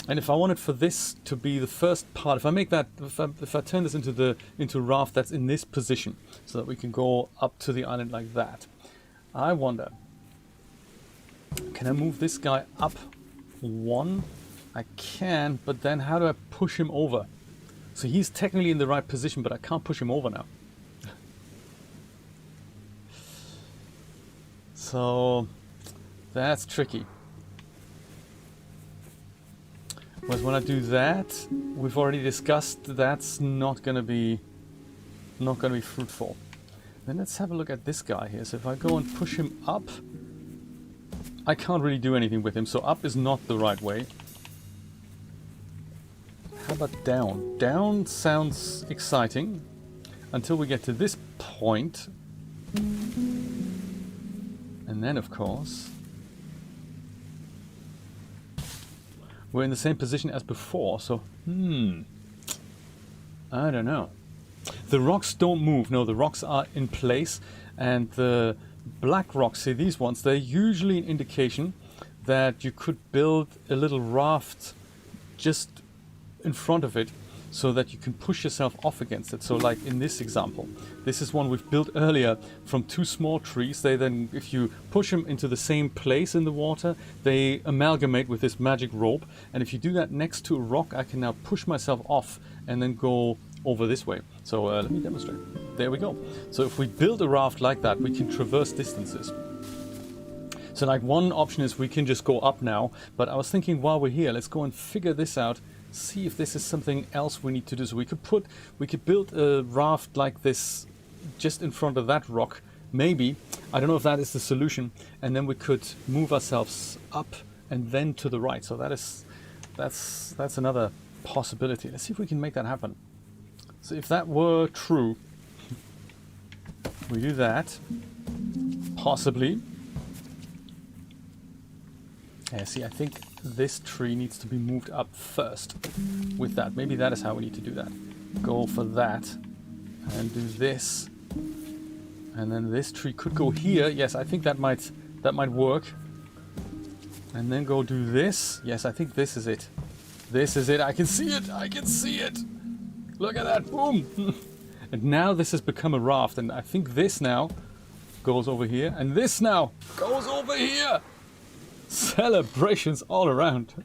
and if I wanted for this to be the first part, if I make that, if I turn this into a raft that's in this position, so that we can go up to the island like that, I wonder, can I move this guy up one? I can, but then how do I push him over? So he's technically in the right position, but I can't push him over now. So that's tricky. But when I do that, we've already discussed that's not going to be fruitful. Then let's have a look at this guy here. So if I go and push him up, I can't really do anything with him. So up is not the right way. How about down? Down sounds exciting until we get to this point. And then, of course, we're in the same position as before, so, I don't know. The rocks don't move. No, the rocks are in place, and the black rocks, see these ones, they're usually an indication that you could build a little raft just in front of it so that you can push yourself off against it. So like in this example, this is one we've built earlier from two small trees. They then, if you push them into the same place in the water, they amalgamate with this magic rope. And if you do that next to a rock, I can now push myself off and then go over this way. So let me demonstrate. There we go. So if we build a raft like that, we can traverse distances. So like one option is we can just go up now, but I was thinking while we're here, let's go and figure this out, see if this is something else we need to do. So we could build a raft like this just in front of that rock. Maybe, I don't know if that is the solution, and then we could move ourselves up and then to the right. So that's another possibility. Let's see if we can make that happen. So if that were true, we do that, possibly. Yeah, see, I think this tree needs to be moved up first with that. Maybe that is how we need to do that. Go for that and do this. And then this tree could go here. Yes, I think that might work. And then go do this. Yes, I think this is it. This is it. I can see it. I can see it. Look at that. Boom. And now this has become a raft. And I think this now goes over here. And this now goes over here. Celebrations all around.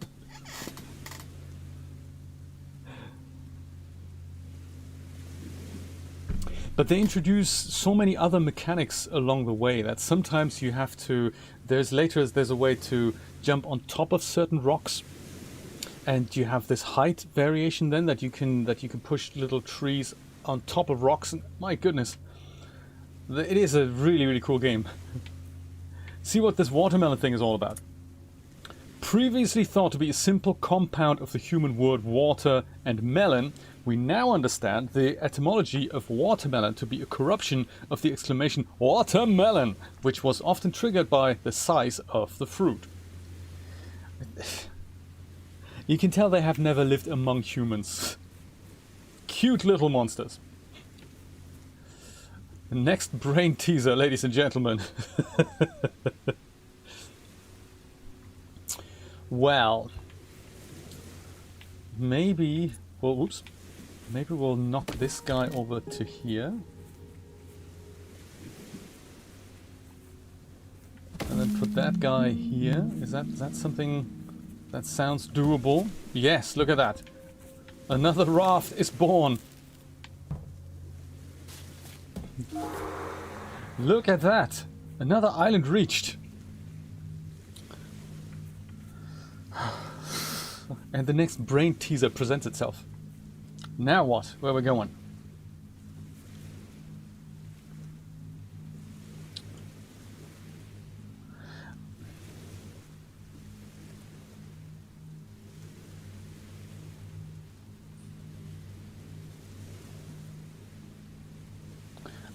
But they introduce so many other mechanics along the way that sometimes you have to, there's a way to jump on top of certain rocks, and you have this height variation then that you can push little trees on top of rocks, and my goodness, it is a really, really cool game. See what this watermelon thing is all about. Previously thought to be a simple compound of the human word water and melon, we now understand the etymology of watermelon to be a corruption of the exclamation watermelon, which was often triggered by the size of the fruit. You can tell they have never lived among humans. Cute little monsters. Next brain teaser, ladies and gentlemen. Well, maybe, well, whoops, maybe we'll knock this guy over to here. And then put that guy here. Is that something that sounds doable? Yes, look at that. Another raft is born. Look at that. Another island reached. And the next brain teaser presents itself. Now what? Where are we going?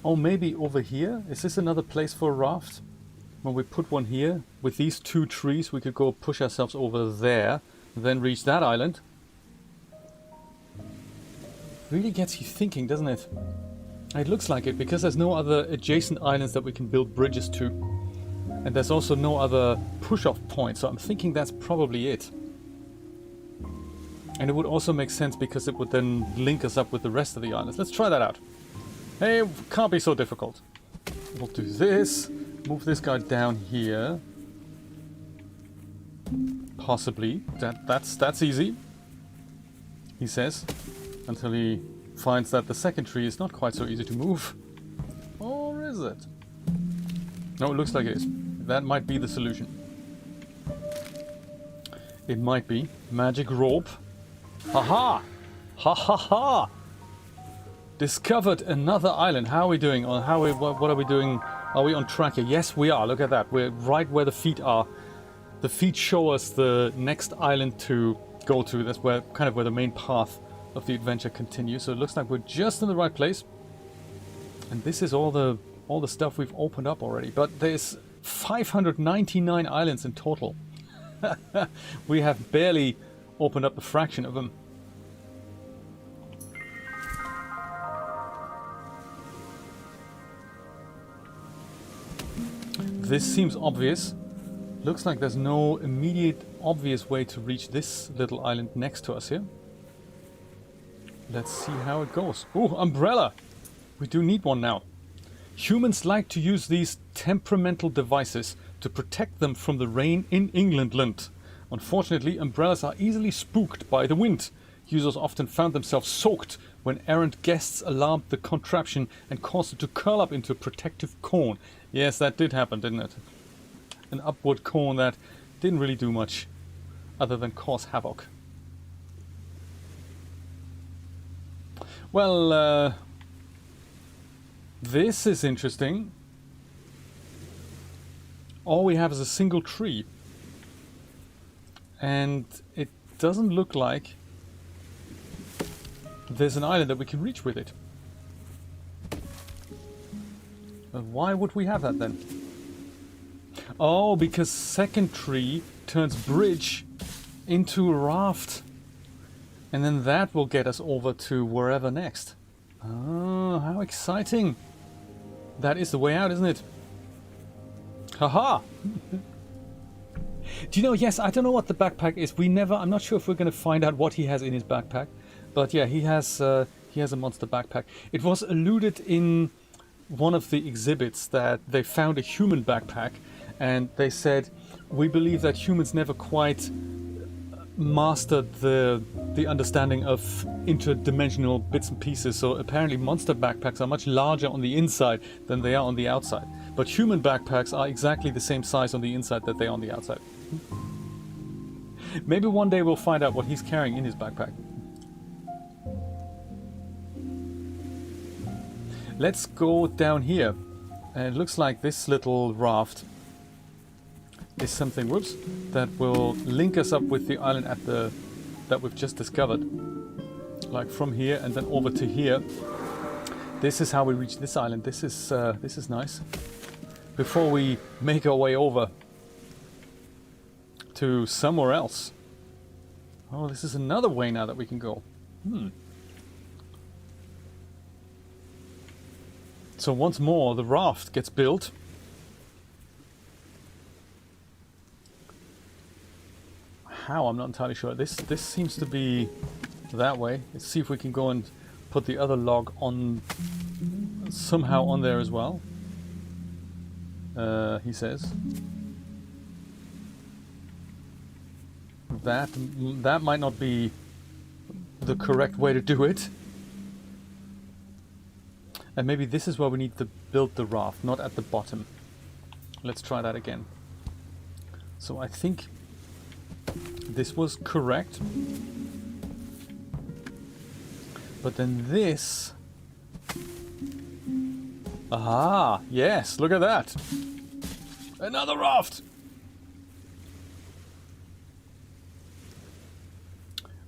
Oh, maybe over here? Is this another place for a raft? When we put one here, with these two trees, we could go push ourselves over there, then reach that island. Really gets you thinking, doesn't it? It looks like it, because there's no other adjacent islands that we can build bridges to. And there's also no other push-off point, so I'm thinking that's probably it. And it would also make sense because it would then link us up with the rest of the islands. Let's try that out. Hey, it can't be so difficult. We'll do this. Move this guy down here. Possibly. That's easy. He says. Until he finds that the second tree is not quite so easy to move. Or is it? No, it looks like it is. That might be the solution. It might be. Magic rope. Haha! Ha ha ha! Discovered another island. How are we doing? What are we doing? Are we on track here? Yes, we are. Look at that. We're right where the feet are. The feet show us the next island to go to. That's where the main path of the adventure continues. So it looks like we're just in the right place. And this is all the stuff we've opened up already. But there's 599 islands in total. We have barely opened up a fraction of them. This seems obvious. Looks like there's no immediate obvious way to reach this little island next to us here. Let's see how it goes. Ooh, umbrella! We do need one now. Humans like to use these temperamental devices to protect them from the rain in Englandland. Unfortunately, umbrellas are easily spooked by the wind. Users often found themselves soaked when errant guests alarmed the contraption and caused it to curl up into a protective cone. Yes, that did happen, didn't it? An upward cone that didn't really do much other than cause havoc. Well, this is interesting. All we have is a single tree. And it doesn't look like there's an island that we can reach with it. But why would we have that then? Oh, because second tree turns bridge into a raft. And then that will get us over to wherever next. Oh, how exciting. That is the way out, isn't it? Haha! Do you know, yes, I don't know what the backpack is. I'm not sure if we're going to find out what he has in his backpack. But yeah, he has a monster backpack. It was alluded in one of the exhibits that they found a human backpack. And they said, we believe that humans never quite mastered the understanding of interdimensional bits and pieces. So apparently monster backpacks are much larger on the inside than they are on the outside. But human backpacks are exactly the same size on the inside that they are on the outside. Maybe one day we'll find out what he's carrying in his backpack. Let's go down here. And it looks like this little raft is something, whoops, that will link us up with the island that we've just discovered. Like from here and then over to here. This is how we reach this island. This is nice. Before we make our way over to somewhere else. Oh, this is another way now that we can go. So once more, the raft gets built. How? I'm not entirely sure. This seems to be that way. Let's see if we can go and put the other log on somehow on there as well. He says that might not be the correct way to do it. And maybe this is where we need to build the raft, not at the bottom. Let's try that again. So I think this was correct. But then this... Aha! Yes, look at that! Another raft!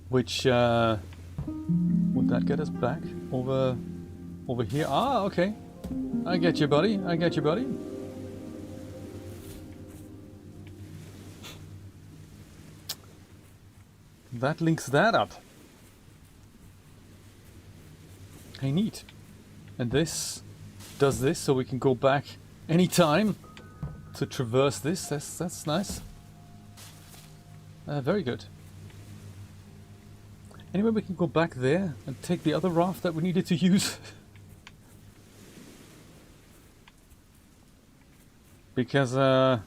Which, would that get us back over here? Ah, okay. I get you, buddy. I get you, buddy. That links that up. Hey, neat. And this does this, so we can go back anytime to traverse this. That's nice. Very good. Anyway, we can go back there and take the other raft that we needed to use. Because I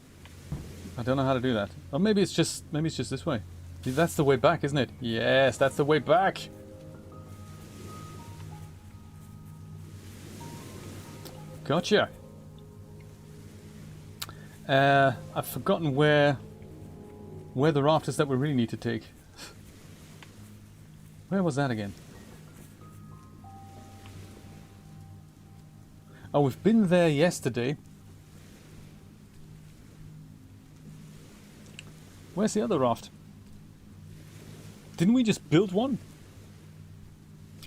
don't know how to do that. Or maybe it's just this way. See, that's the way back, isn't it? Yes, that's the way back. Gotcha. I've forgotten where the raft is that we really need to take. Where was that again? Oh, we've been there yesterday. Where's the other raft? Didn't we just build one?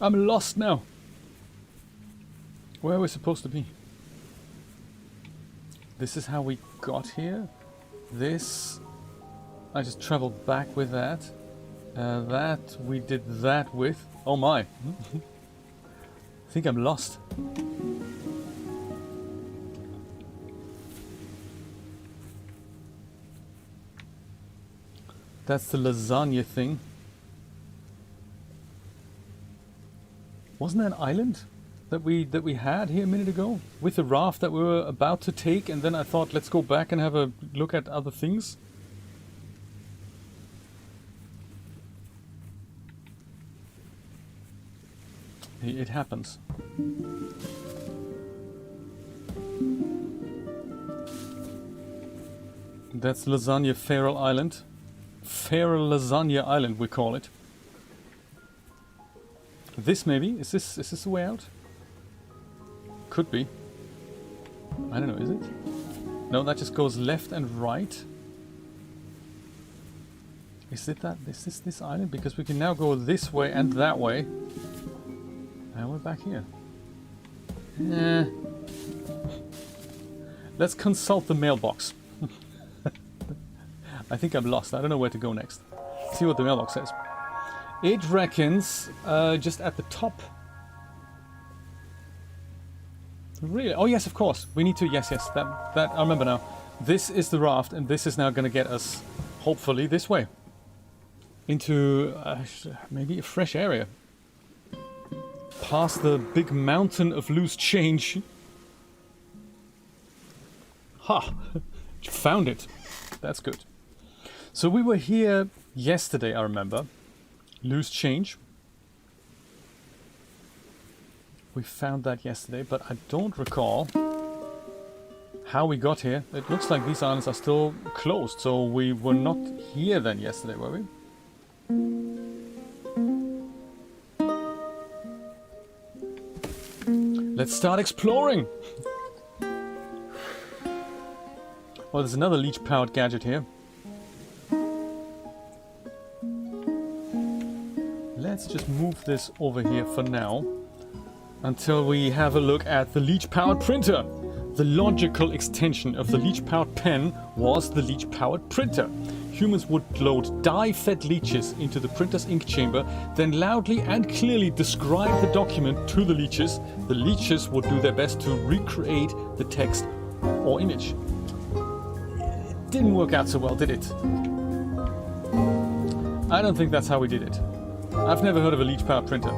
I'm lost now. Where are we supposed to be? This is how we got here. This... I just traveled back with that. That we did that with. Oh my. I think I'm lost. That's the lasagna thing. Wasn't there an island that we had here a minute ago with the raft that we were about to take, and then I thought let's go back and have a look at other things? It happens. That's Lasagna Feral Island. Feral Lasagna Island, we call it. This maybe? Is this the way out? Could be. I don't know, is it? No, that just goes left and right. Is it that? Is this island? Because we can now go this way and that way. And we're back here. Let's consult the mailbox. I think I'm lost. I don't know where to go next. See what the mailbox says. It reckons just at the top. Really? Oh yes, of course. We need to. Yes. That I remember now. This is the raft, and this is now going to get us, hopefully, this way into maybe a fresh area. Past the big mountain of loose change. Ha! Found it. That's good. So we were here yesterday, I remember. Loose change. We found that yesterday, but I don't recall how we got here. It looks like these islands are still closed, so we were not here then yesterday, were we? Let's start exploring! Well, there's another leech-powered gadget here. Let's just move this over here for now, until we have a look at the leech-powered printer. The logical extension of the leech-powered pen was the leech-powered printer. Humans would load dye-fed leeches into the printer's ink chamber, then loudly and clearly describe the document to the leeches. The leeches would do their best to recreate the text or image. It didn't work out so well, did it? I don't think that's how we did it. I've never heard of a leech-powered printer.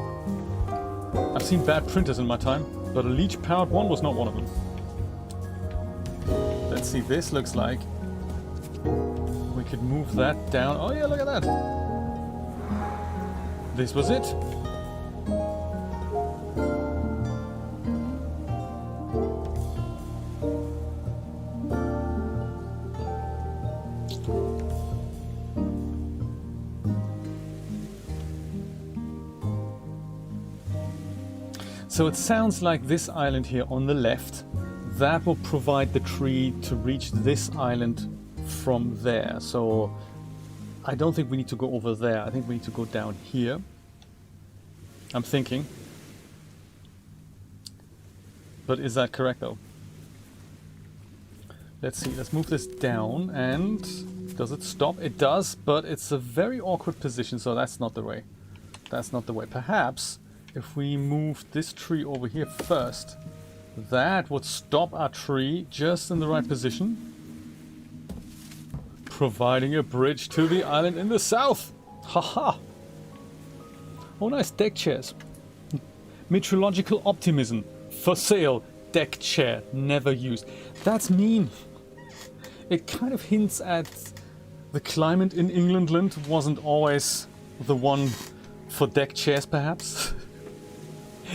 I've seen bad printers in my time, but a leech-powered one was not one of them. Let's see, this looks like we could move that down. Oh yeah, look at that! This was it. So it sounds like this island here on the left, that will provide the tree to reach this island from there. So I don't think we need to go over there. I think we need to go down here. I'm thinking. But is that correct though? Let's see, let's move this down, and does it stop? It does, but it's a very awkward position, so that's not the way. That's not the way. Perhaps if we move this tree over here first, that would stop our tree just in the right position, providing a bridge to the island in the south. Haha! Oh, nice deck chairs. Meteorological optimism. For sale. Deck chair. Never used. That's mean. It kind of hints at the climate in England wasn't always the one for deck chairs, perhaps.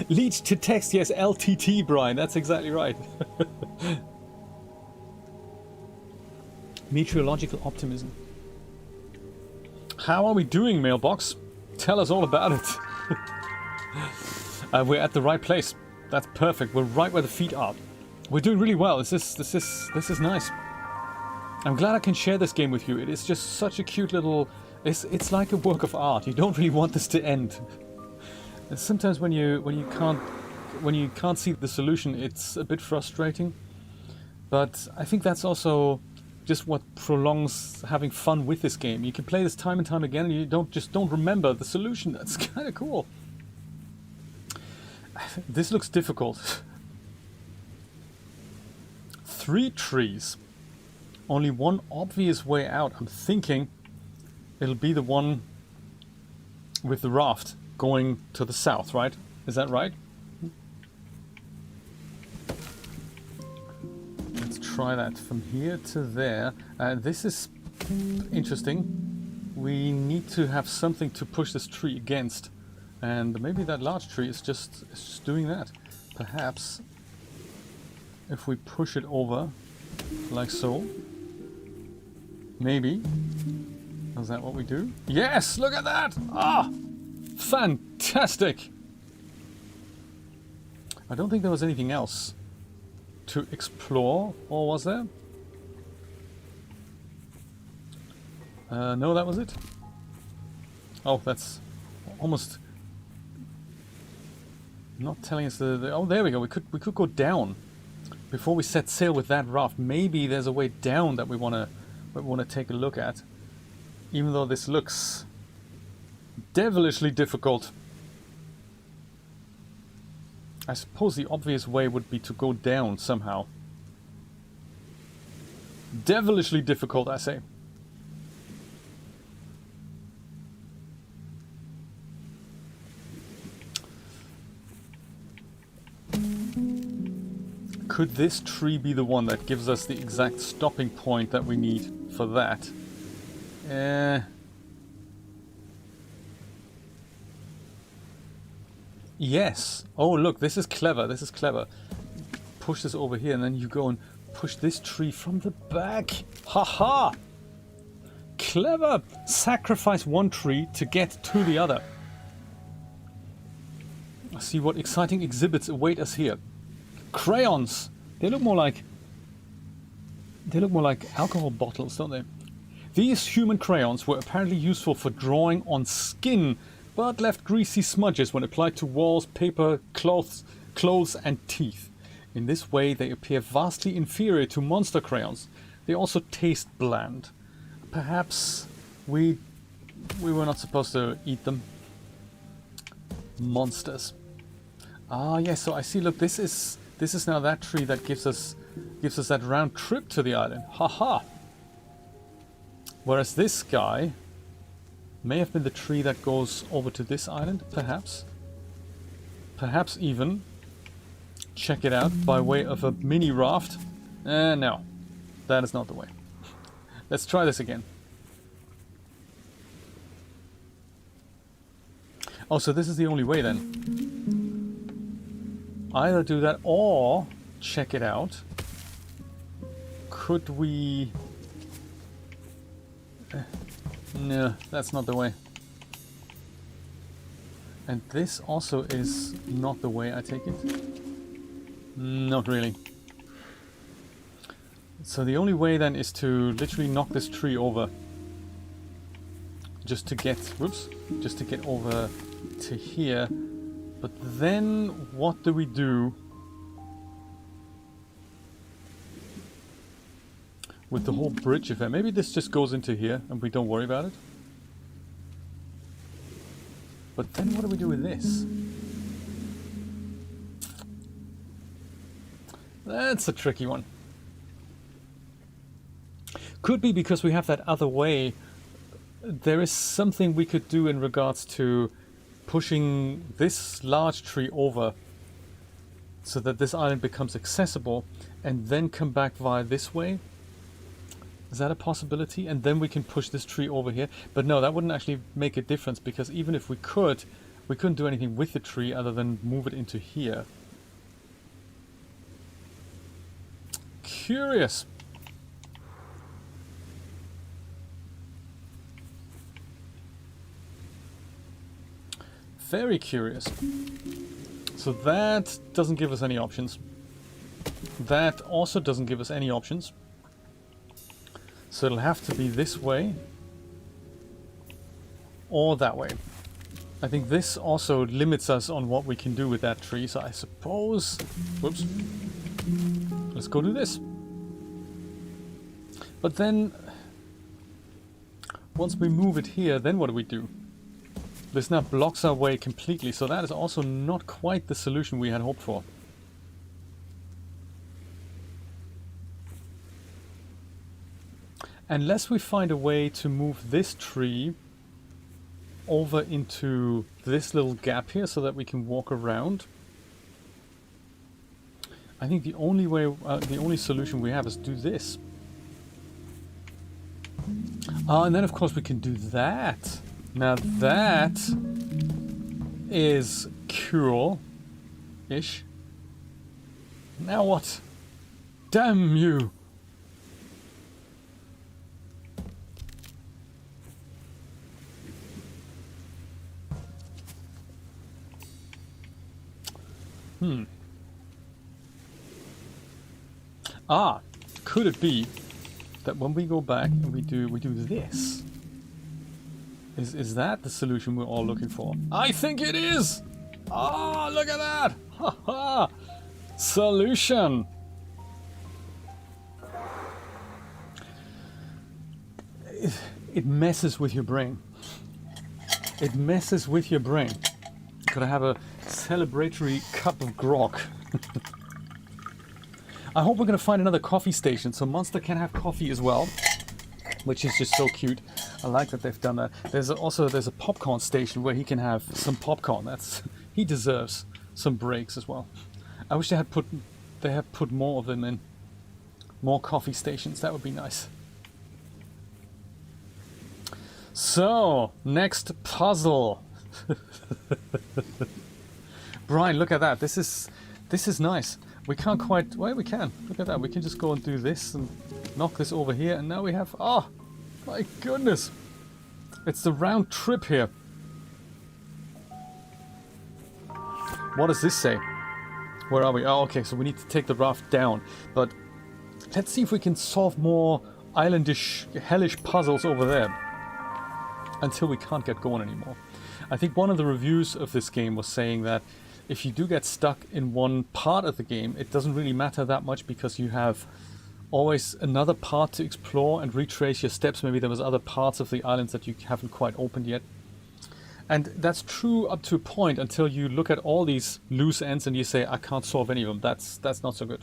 Leech to text, yes, LTT, Brian, that's exactly right. Meteorological optimism. How are we doing, mailbox? Tell us all about it. We're at the right place. That's perfect. We're right where the feet are. We're doing really well. This is nice. I'm glad I can share this game with you. It is just such a cute little. It's like a work of art. You don't really want this to end. Sometimes when you can't see the solution, it's a bit frustrating. But I think that's also just what prolongs having fun with this game. You can play this time and time again, and you don't remember the solution. That's kind of cool. This looks difficult. 3 trees. Only one obvious way out. I'm thinking it'll be the one with the raft going to the south, right? Is that right? Let's try that from here to there. This is interesting. We need to have something to push this tree against. And maybe that large tree is just doing that. Perhaps if we push it over like so, maybe. Is that what we do? Yes, look at that! Ah, fantastic! I don't think there was anything else to explore, or was there? No, that was it. Oh, that's almost not telling us the oh, there we go. We could go down before we set sail with that raft. Maybe there's a way down that we wanna take a look at. Even though this looks devilishly difficult. I suppose the obvious way would be to go down somehow. Devilishly difficult, I say. Could this tree be the one that gives us the exact stopping point that we need for that? Yes. Oh, look, this is clever. This is clever. Push this over here, and then you go and push this tree from the back. Haha! Clever! Sacrifice one tree to get to the other. I see what exciting exhibits await us here. Crayons! They look more like alcohol bottles, don't they? These human crayons were apparently useful for drawing on skin, but left greasy smudges when applied to walls, paper, clothes and teeth. In this way they appear vastly inferior to monster crayons. They also taste bland. Perhaps we were not supposed to eat them. Monsters. Ah yes, so I see, look, this is now that tree that gives us that round trip to the island. Haha! Whereas this guy may have been the tree that goes over to this island, perhaps. Perhaps even check it out by way of a mini raft. No, that is not the way. Let's try this again. Oh, so this is the only way then. Either do that or check it out. Could we... No, that's not the way. And this also is not the way, I take it? Not really. So the only way then is to literally knock this tree over. Just to get, whoops, just to get over to here. But then what do we do with the whole bridge affair? Maybe this just goes into here and we don't worry about it. But then what do we do with this? That's a tricky one. Could be because we have that other way. There is something we could do in regards to pushing this large tree over so that this island becomes accessible and then come back via this way. Is that a possibility? And then we can push this tree over here. But no, that wouldn't actually make a difference, because even if we could, we couldn't do anything with the tree other than move it into here. Curious. Very curious. So that doesn't give us any options. That also doesn't give us any options. So it'll have to be this way or that way. I think this also limits us on what we can do with that tree. So I suppose, whoops, let's go do this. But then once we move it here, then what do we do? This now blocks our way completely. So that is also not quite the solution we had hoped for. Unless we find a way to move this tree over into this little gap here so that we can walk around. I think the only way, the only solution we have is do this. And then of course we can do that. Now that is cool-ish. Now what? Damn you! Ah, could it be that when we go back and we do this? Is that the solution we're all looking for? I think it is! Ah, look at that! Ha ha! Solution! It messes with your brain. It messes with your brain. Could I have a celebratory cup of grog? I hope we're going to find another coffee station so Monster can have coffee as well, which is just so cute. I like that they've done that. There's a popcorn station where he can have some popcorn. He deserves some breaks as well. I wish they had put more of them in. More coffee stations. That would be nice. So, next puzzle. Brian, look at that. This is nice. We can't quite... Well, we can. Look at that. We can just go and do this and knock this over here. And now we have... Oh, my goodness. It's the round trip here. What does this say? Where are we? Oh, okay. So we need to take the raft down. But let's see if we can solve more islandish, hellish puzzles over there. Until we can't get going anymore. I think one of the reviews of this game was saying that if you do get stuck in one part of the game, it doesn't really matter that much because you have always another part to explore and retrace your steps. Maybe there was other parts of the islands that you haven't quite opened yet. And that's true up to a point until you look at all these loose ends and you say, I can't solve any of them. That's not so good.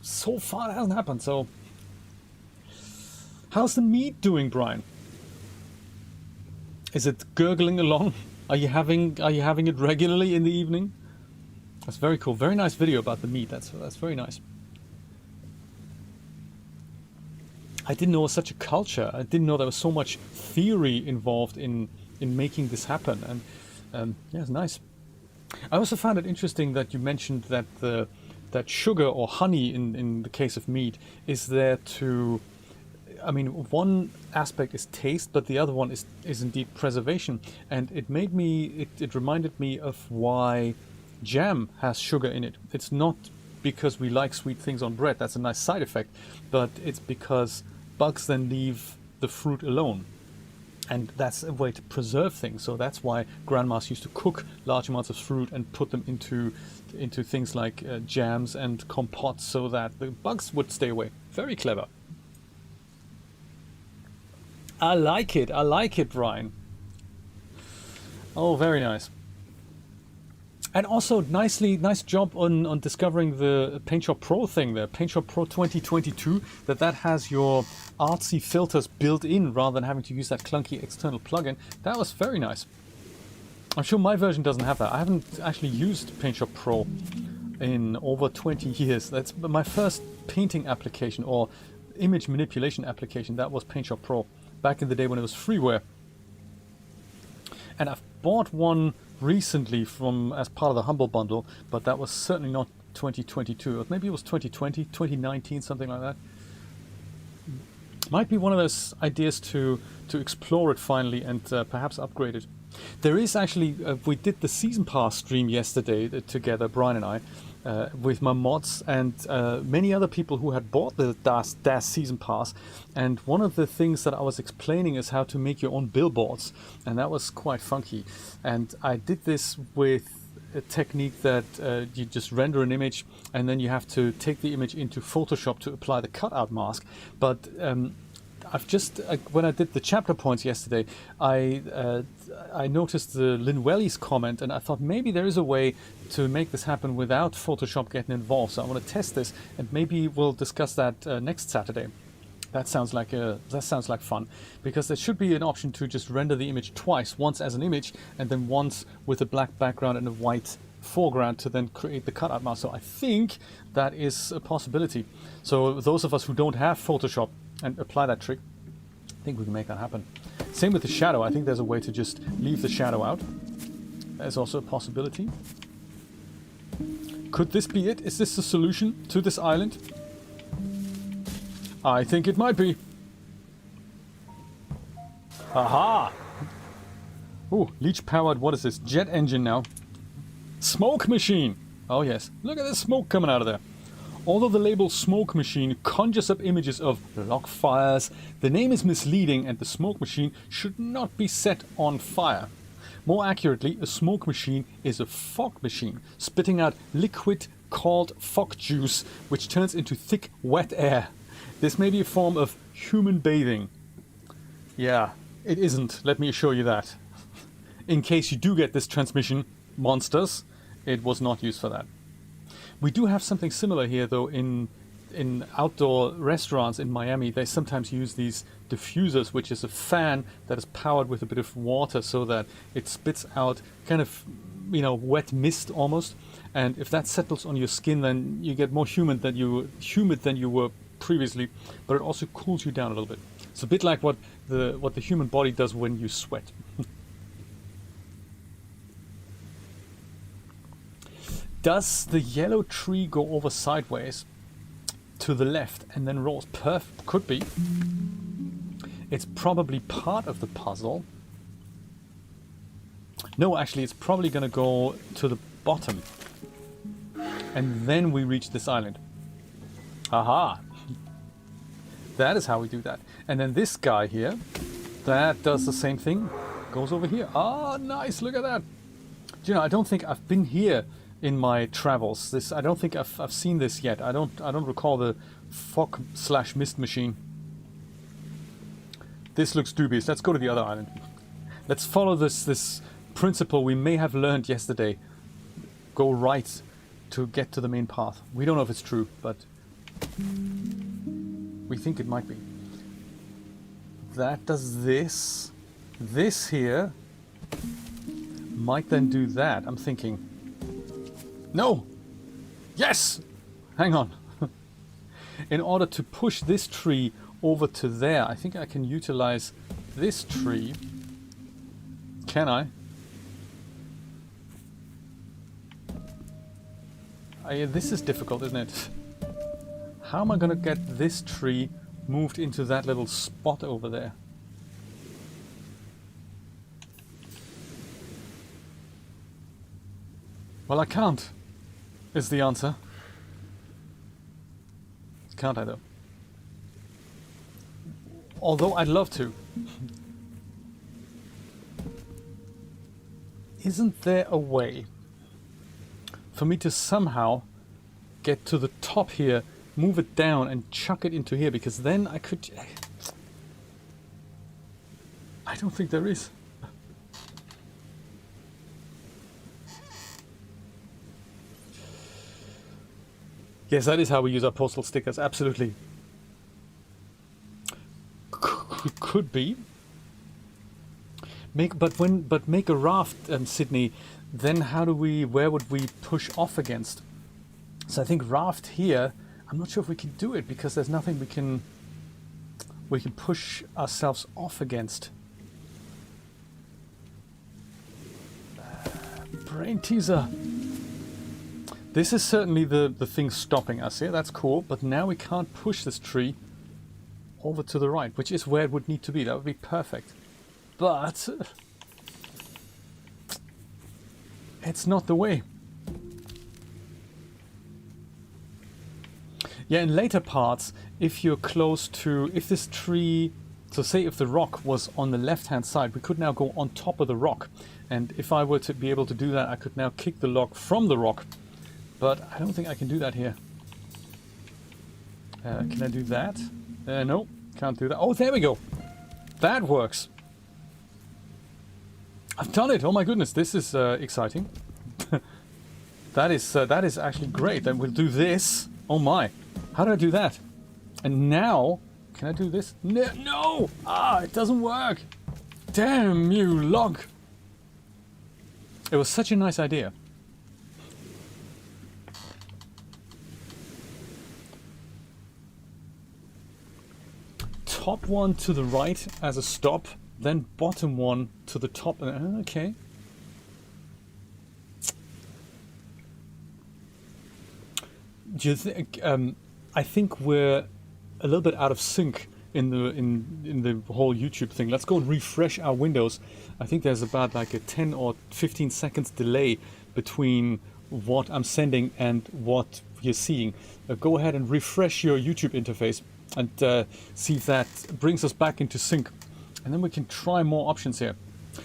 So far it hasn't happened, so... How's the meat doing, Brian? Is it gurgling along? Are you having it regularly in the evening? That's very cool. Very nice video about the meat. That's very nice. I didn't know it was such a culture. I didn't know there was so much theory involved in making this happen. And yeah, it's nice. I also found it interesting that you mentioned that that sugar or honey in the case of meat is there to... I mean, one aspect is taste, but the other one is indeed preservation. And it reminded me of why jam has sugar in it. It's not because we like sweet things on bread. That's a nice side effect. But it's because bugs then leave the fruit alone. And that's a way to preserve things. So that's why grandmas used to cook large amounts of fruit and put them into things like jams and compotes so that the bugs would stay away. Very clever. I like it, Brian. Oh, very nice. And also, nice job on discovering the PaintShop Pro thing there. PaintShop Pro 2022, that has your artsy filters built in rather than having to use that clunky external plugin. That was very nice. I'm sure my version doesn't have that. I haven't actually used PaintShop Pro in over 20 years. That's my first painting application or image manipulation application. That was PaintShop Pro. Back in the day when it was freeware. And I've bought one recently as part of the Humble Bundle, but that was certainly not 2022. Or maybe it was 2020, 2019, something like that. Might be one of those ideas to explore it finally and perhaps upgrade it. There is actually, we did the Season Pass stream yesterday together, Brian and I, with my mods and many other people who had bought the DAZ Season Pass. And one of the things that I was explaining is how to make your own billboards. And that was quite funky. And I did this with a technique that you just render an image and then you have to take the image into Photoshop to apply the cutout mask. But I've just, when I did the chapter points yesterday, I noticed the Linwelly's comment and I thought maybe there is a way to make this happen without Photoshop getting involved. So I want to test this and maybe we'll discuss that next Saturday. That sounds like fun, because there should be an option to just render the image twice, once as an image and then once with a black background and a white foreground to then create the cutout mask. So I think that is a possibility. So those of us who don't have Photoshop and apply that trick, I think we can make that happen. Same with the shadow. I think there's a way to just leave the shadow out There's also a possibility. Could this be it? Is this the solution to this island? I think it might be. Aha! Oh, leech powered, what is this? Jet engine now. Smoke machine! Oh yes, look at the smoke coming out of there. Although the label smoke machine conjures up images of log fires, the name is misleading and the smoke machine should not be set on fire. More accurately, a smoke machine is a fog machine, spitting out liquid called fog juice, which turns into thick, wet air. This may be a form of human bathing. Yeah, it isn't, let me assure you that. In case you do get this transmission, monsters, it was not used for that. We do have something similar here, though, in outdoor restaurants in Miami. They sometimes use these diffusers, which is a fan that is powered with a bit of water so that it spits out kind of, you know, wet mist almost. And if that settles on your skin, then you get more humid than you were previously, but it also cools you down a little bit. It's a bit like what the human body does when you sweat. Does the yellow tree go over sideways to the left and then rolls? Could be. It's probably part of the puzzle. No, actually, it's probably going to go to the bottom. And then we reach this island. Aha! That is how we do that. And then this guy here, that does the same thing. Goes over here. Ah, nice! Look at that! Do you know, I don't think I've been here in my travels. I don't think I've seen this yet. I don't recall the fog/mist machine. This looks dubious. Let's go to the other island. Let's follow this principle we may have learned yesterday. Go right to get to the main path. We don't know if it's true, but we think it might be. That does this. This here might then do that. I'm thinking. No! Yes! Hang on. In order to push this tree over to there, I think I can utilize this tree. Can I? This is difficult, isn't it? How am I going to get this tree moved into that little spot over there? Well, I can't, is the answer. Can't I, though? Although I'd love to. Isn't there a way for me to somehow get to the top here, move it down and chuck it into here? Because then I could... I don't think there is. Yes, that is how we use our postal stickers, absolutely. Could be. Make a raft, Sydney, then where would we push off against? So I think raft here, I'm not sure if we can do it because there's nothing we can push ourselves off against. Brain teaser. This is certainly the thing stopping us here. That's cool, but now we can't push this tree over to the right, which is where it would need to be. That would be perfect. But it's not the way. Yeah, in later parts, if you're close to... If this tree... So say if the rock was on the left-hand side, we could now go on top of the rock. And if I were to be able to do that, I could now kick the log from the rock. But I don't think I can do that here. Can I do that? No, can't do that. Oh, there we go. That works. I've done it. Oh my goodness, this is exciting. That is actually great. Then we'll do this. Oh my. How do I do that? And now, can I do this? No! Ah, it doesn't work. Damn you, log. It was such a nice idea. Top one to the right as a stop, then bottom one to the top. Okay. Do you think? I think we're a little bit out of sync in the whole YouTube thing. Let's go and refresh our windows. I think there's about like a 10 or 15 seconds delay between what I'm sending and what you're seeing. Go ahead and refresh your YouTube interface and see if that brings us back into sync. And then we can try more options here.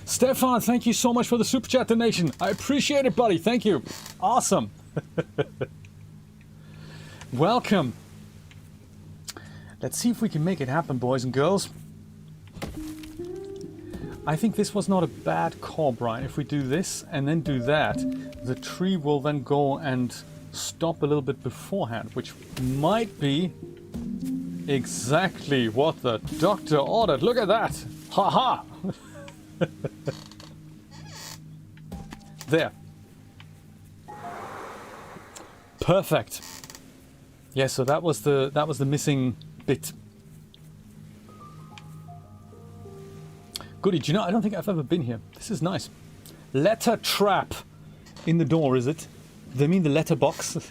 Stefan, thank you so much for the super chat donation. I appreciate it, buddy. Thank you. Awesome. Welcome. Let's see if we can make it happen, boys and girls. I think this was not a bad call, Brian. If we do this and then do that, the tree will then go and stop a little bit beforehand, which might be exactly what the doctor ordered. Look at that. Ha ha. There. Perfect. Yeah, so that was the missing bit. Goody, do you know, I don't think I've ever been here. This is nice. Letter trap in the door, is it? They mean the letterbox?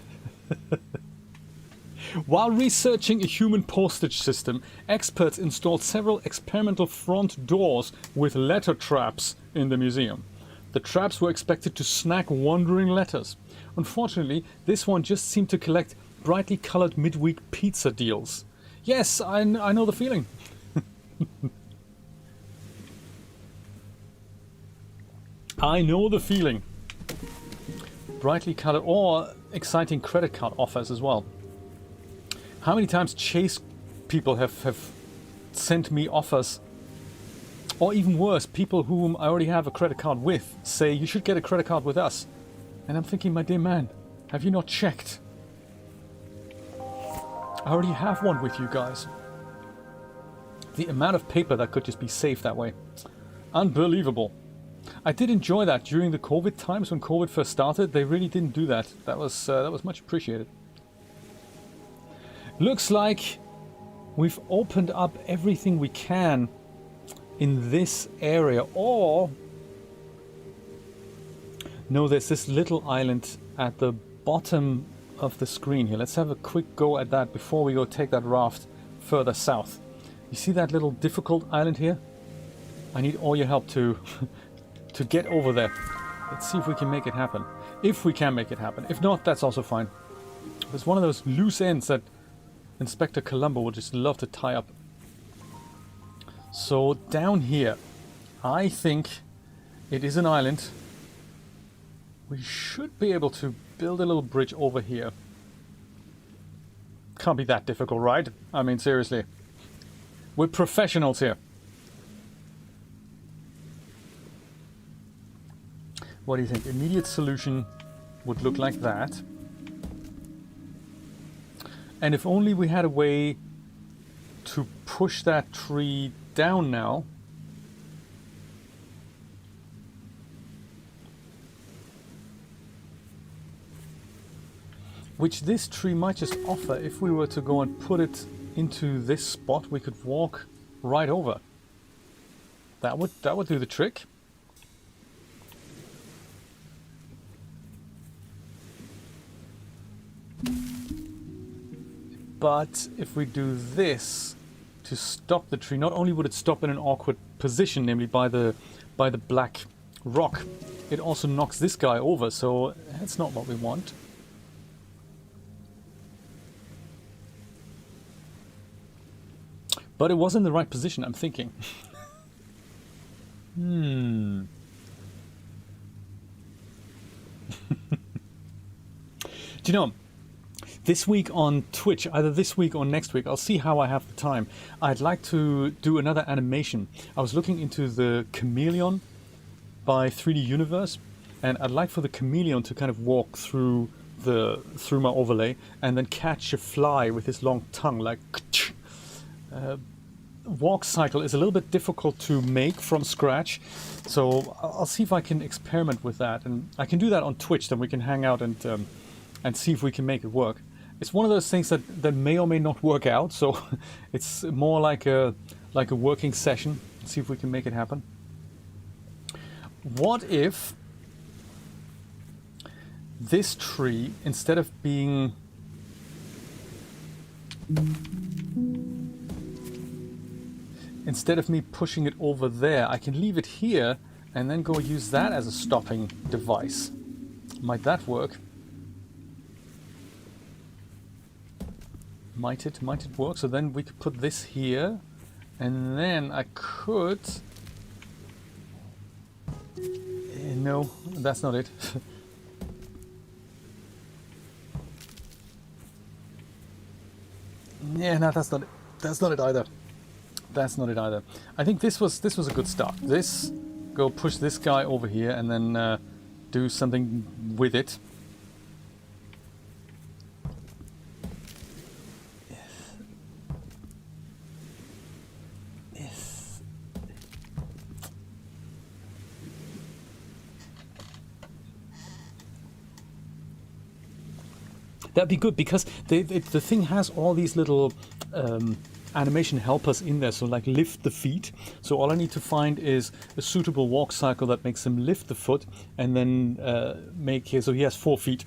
While researching a human postage system, experts installed several experimental front doors with letter traps in the museum. The traps were expected to snag wandering letters. Unfortunately, this one just seemed to collect brightly colored midweek pizza deals. Yes, I know the feeling. I know the feeling. Brightly colored or exciting credit card offers as well. How many times Chase people have sent me offers, or even worse, people whom I already have a credit card with say you should get a credit card with us. And I'm thinking, my dear man, have you not checked? I already have one with you guys. The amount of paper that could just be saved that way. Unbelievable. I did enjoy that during the COVID times when COVID first started. They really didn't do that. That was much appreciated. Looks like we've opened up everything we can in this area. Or no, there's this little island at the bottom of the screen here. Let's have a quick go at that before we go take that raft further south. You see that little difficult island here? I need all your help to to get over there. Let's see if we can make it happen. If we can make it happen. If not, that's also fine. It's one of those loose ends that Inspector Columbo would just love to tie up. So down here, I think it is an island. We should be able to build a little bridge over here. Can't be that difficult, right? I mean, seriously. We're professionals here. What do you think? Immediate solution would look like that. And if only we had a way to push that tree down now. Which this tree might just offer. If we were to go and put it into this spot, we could walk right over. That would do the trick. But if we do this to stop the tree, not only would it stop in an awkward position, namely by the black rock, it also knocks this guy over, so that's not what we want. But it was in the right position, I'm thinking. Do you know, this week on Twitch, either this week or next week, I'll see how I have the time. I'd like to do another animation. I was looking into the chameleon by 3D Universe, and I'd like for the chameleon to kind of walk through my overlay and then catch a fly with his long tongue, like. Walk cycle is a little bit difficult to make from scratch, so I'll see if I can experiment with that, and I can do that on Twitch. Then we can hang out and see if we can make it work. It's one of those things that may or may not work out, so it's more like a working session. See if we can make it happen. What if this tree, instead of being Instead of me pushing it over there, I can leave it here and then go use that as a stopping device. Might that work? Might it work? So then we could put this here, and then I could... No, that's not it. Yeah, no, that's not it. That's not it either. That's not it either. I think this was a good start. This, go push this guy over here and then do something with it. Yes. That'd be good, because the thing has all these little animation helpers in there, so like lift the feet. So all I need to find is a suitable walk cycle that makes him lift the foot, and then make his, so he has 4 feet.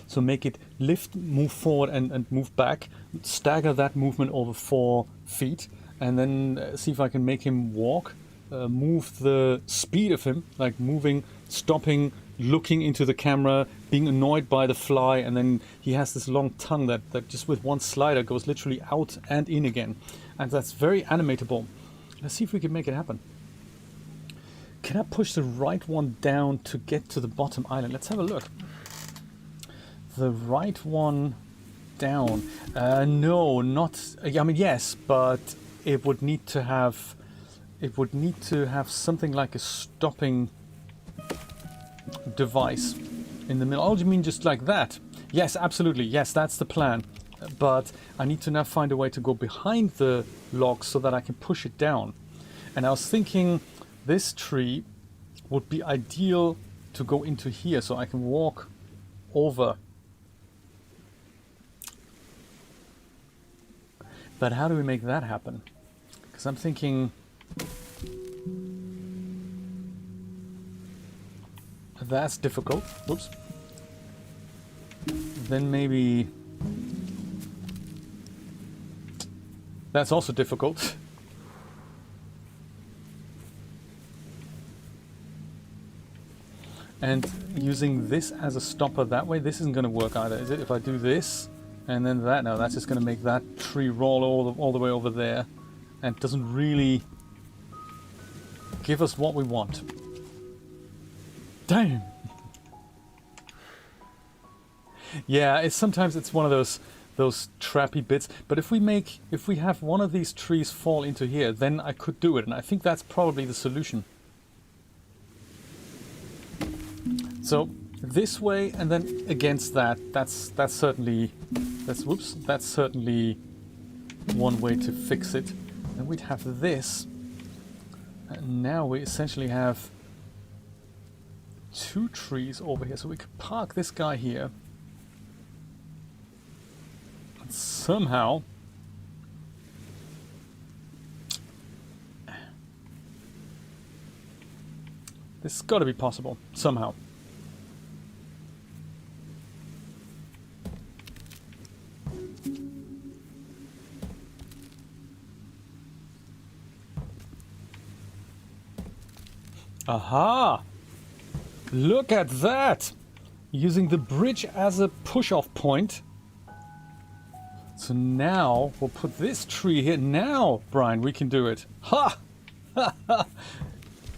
So make it lift, move forward and move back, stagger that movement over 4 feet, and then see if I can make him walk, move the speed of him, like moving, stopping, looking into the camera, being annoyed by the fly, and then he has this long tongue that just with one slider goes literally out and in again. And that's very animatable. Let's see if we can make it happen. Can I push the right one down to get to the bottom island? Let's have a look. The right one down. No, not... I mean, yes, but it would need to have... It would need to have something like a stopping device in the middle. Oh, do you mean just like that? Yes, absolutely. Yes, that's the plan. But I need to now find a way to go behind the log so that I can push it down. And I was thinking this tree would be ideal to go into here so I can walk over. But how do we make that happen? Because I'm thinking... That's difficult. Whoops. Then maybe... That's also difficult. And using this as a stopper that way, this isn't going to work either, is it? If I do this and then that, no, that's just going to make that tree roll all the way over there, and it doesn't really give us what we want. Damn. Yeah, sometimes it's one of those trappy bits. But if we have one of these trees fall into here, then I could do it, and I think that's probably the solution. So this way, and then against that. That's certainly one way to fix it. And we'd have this, and now we essentially have 2 trees over here, so we could park this guy here. And somehow this has got to be possible, somehow. Aha! Look at that! Using the bridge as a push-off point. So now we'll put this tree here. Now, Brian, we can do it. Ha!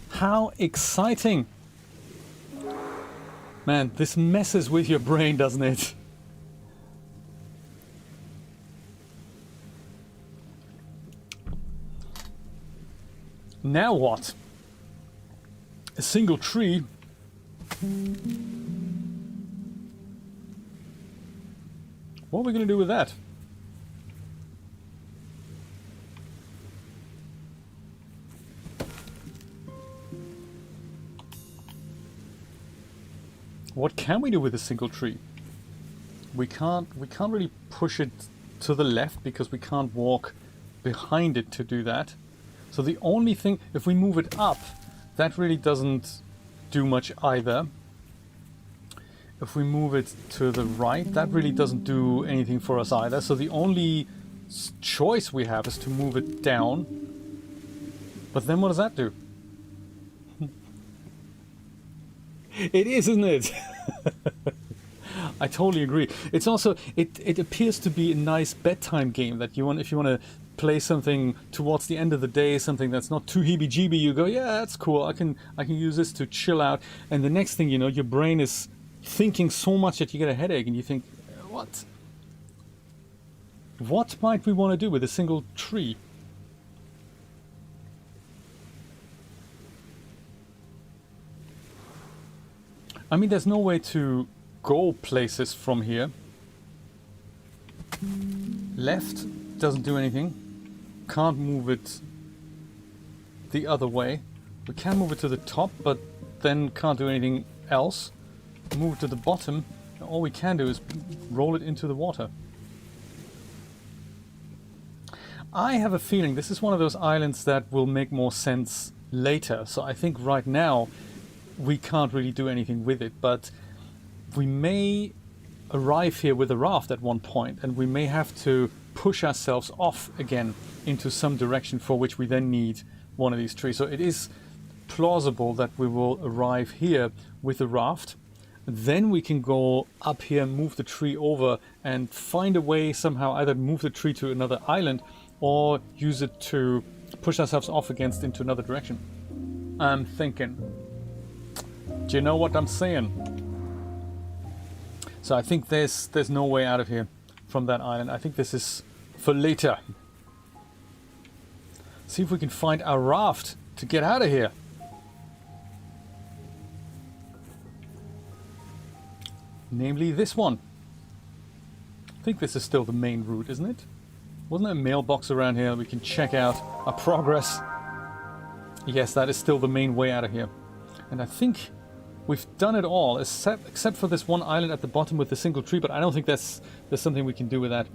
How exciting! Man, this messes with your brain, doesn't it? Now what? A single tree. What are we going to do with that? What can we do with a single tree? We can't really push it to the left because we can't walk behind it to do that. So the only thing, if we move it up, that really doesn't do much either. if we move it to the right, that really doesn't do anything for us either. So the only choice we have is to move it down. But then what does that do? It is, isn't it? I totally agree. It's also, it appears to be a nice bedtime game that you want, if you want to play something towards the end of the day, something that's not too heebie-jeebie, you go, yeah, that's cool, I can use this to chill out. And the next thing you know, your brain is thinking so much that you get a headache and you think, what might we want to do with a single tree? I mean, there's no way to go places from here. Left doesn't do anything. Can't move it the other way. We can move it to the top, but then can't do anything else. Move it to the bottom. All we can do is roll it into the water. I have a feeling this is one of those islands that will make more sense later. So I think right now we can't really do anything with it, but we may arrive here with a raft at one point, and we may have to push ourselves off again into some direction for which we then need one of these trees. So it is plausible that we will arrive here with a raft. Then we can go up here, move the tree over, and find a way somehow either move the tree to another island or use it to push ourselves off against into another direction. I'm thinking. Do you know what I'm saying? So I think there's no way out of here from that island. I think this is for later. See if we can find a raft to get out of here. Namely this one. I think this is still the main route, isn't it? Wasn't there a mailbox around here we can check out our progress? Yes, that is still the main way out of here. And I think we've done it all, except for this one island at the bottom with the single tree, but I don't think there's something we can do with that.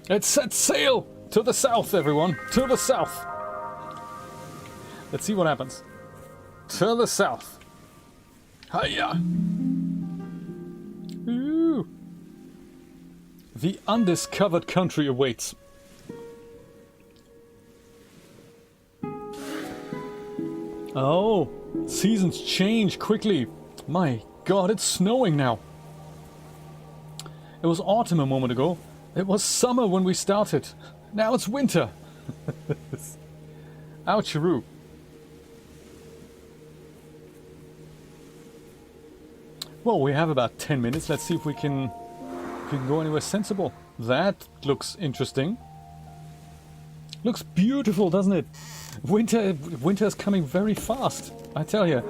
Let's set sail to the south, everyone! To the south! Let's see what happens. To the south. Hiya! Ooh. The undiscovered country awaits. Oh, seasons change quickly. My God, it's snowing now. It was autumn a moment ago. It was summer when we started. Now it's winter. Oucharoo. Well, we have about 10 minutes. Let's see if we can go anywhere sensible. That looks interesting. Looks beautiful, doesn't it? Winter is coming very fast, I tell you.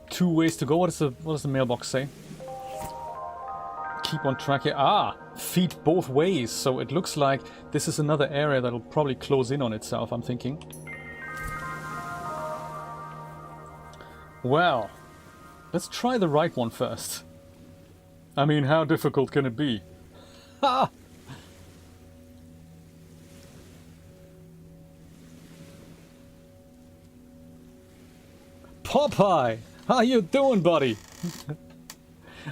2 ways to go. What does the mailbox say? Keep on track here. Ah, feet both ways. So it looks like this is another area that'll probably close in on itself, I'm thinking. Well, let's try the right one first. I mean, how difficult can it be? Ha! Popeye! How you doing, buddy?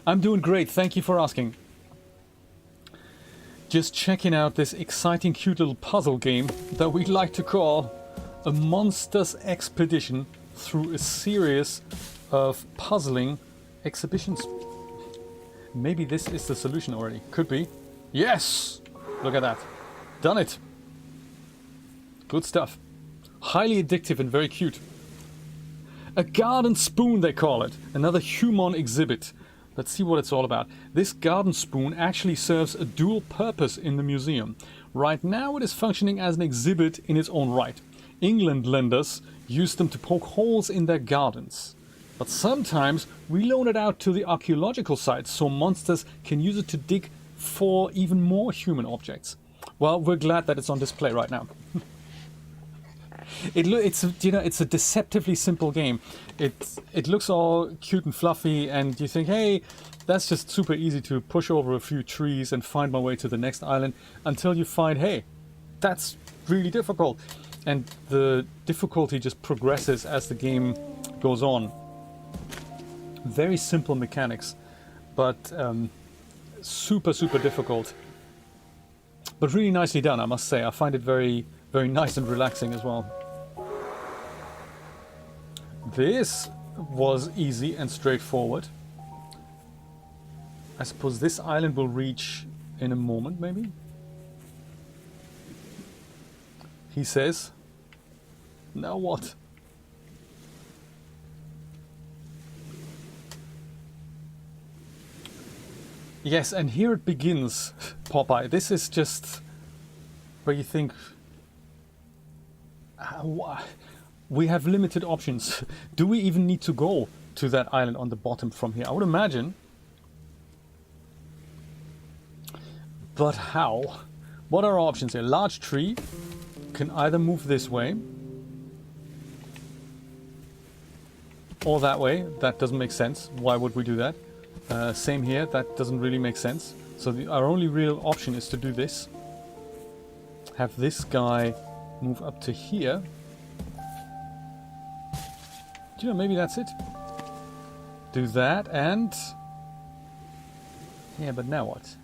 I'm doing great, thank you for asking. Just checking out this exciting, cute little puzzle game that we like to call a Monsters Expedition through a series of puzzling exhibitions. Maybe this is the solution already. Could be. Yes! Look at that. Done it. Good stuff. Highly addictive and very cute. A garden spoon, they call it. Another human exhibit. Let's see what it's all about. This garden spoon actually serves a dual purpose in the museum. Right now it is functioning as an exhibit in its own right. Englanders use them to poke holes in their gardens. But sometimes we loan it out to the archaeological sites so monsters can use it to dig for even more human objects. Well, we're glad that it's on display right now. It's a deceptively simple game. It looks all cute and fluffy, and you think, hey, that's just super easy to push over a few trees and find my way to the next island, until you find, hey, that's really difficult. And the difficulty just progresses as the game goes on. Very simple mechanics, but super, super difficult. But really nicely done, I must say. I find it very, very nice and relaxing as well. This was easy and straightforward. I suppose this island will reach in a moment, maybe? He says. Now what? Yes, and here it begins, Popeye. This is just where you think, we have limited options. Do we even need to go to that island on the bottom from here? I would imagine. But how? What are our options here? Large tree can either move this way or that way. That doesn't make sense. Why would we do that? Same here, that doesn't really make sense. So our only real option is to do this. Have this guy move up to here. Do you know, maybe that's it. Do that and... yeah, but now what?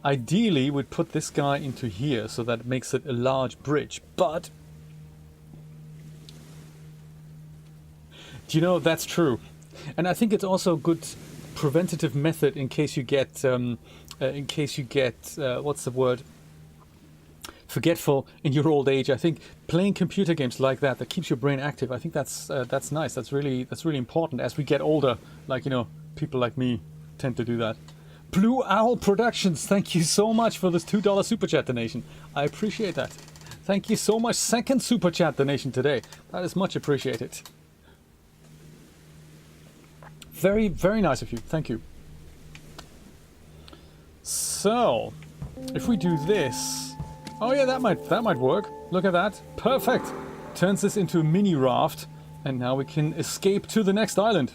Ideally, we'd put this guy into here so that it makes it a large bridge, but... you know, that's true. And I think it's also a good preventative method in case you get, what's the word? Forgetful in your old age. I think playing computer games like that keeps your brain active. I think that's nice. That's really important. As we get older, like, you know, people like me tend to do that. Blue Owl Productions, thank you so much for this $2 super chat donation. I appreciate that. Thank you so much. Second super chat donation today. That is much appreciated. Very, very nice of you. Thank you. So, if we do this... oh yeah, that might work. Look at that. Perfect. Turns this into a mini raft. And now we can escape to the next island.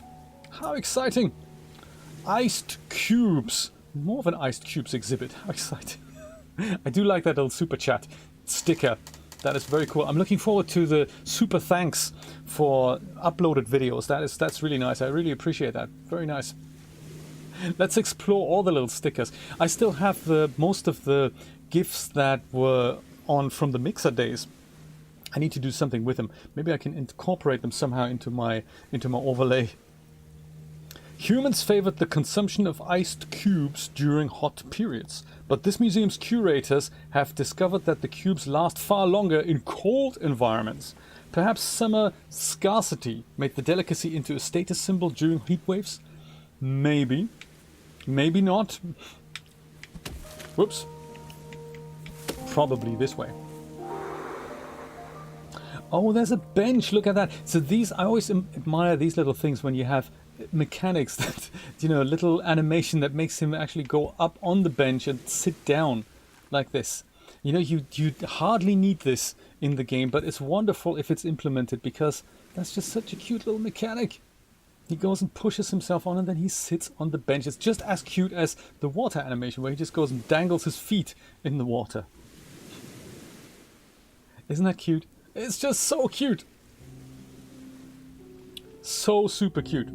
How exciting. Iced cubes. More of an iced cubes exhibit. How exciting. I do like that little super chat sticker. That is very cool. I'm looking forward to the super thanks for uploaded videos. That's really nice. I really appreciate that. Very nice. Let's explore all the little stickers. I still have most of the GIFs that were on from the Mixer days. I need to do something with them. Maybe I can incorporate them somehow into my overlay. Humans favored the consumption of iced cubes during hot periods, but this museum's curators have discovered that the cubes last far longer in cold environments. Perhaps summer scarcity made the delicacy into a status symbol during heat waves? Maybe. Maybe not. Whoops. Probably this way. Oh, there's a bench. Look at that. So these, I always admire these little things when you have mechanics that, you know, little animation that makes him actually go up on the bench and sit down like this. You know, you hardly need this in the game, but it's wonderful if it's implemented because that's just such a cute little mechanic. He goes and pushes himself on and then he sits on the bench. It's just as cute as the water animation where he just goes and dangles his feet in the water. Isn't that cute? It's just so cute. So super cute.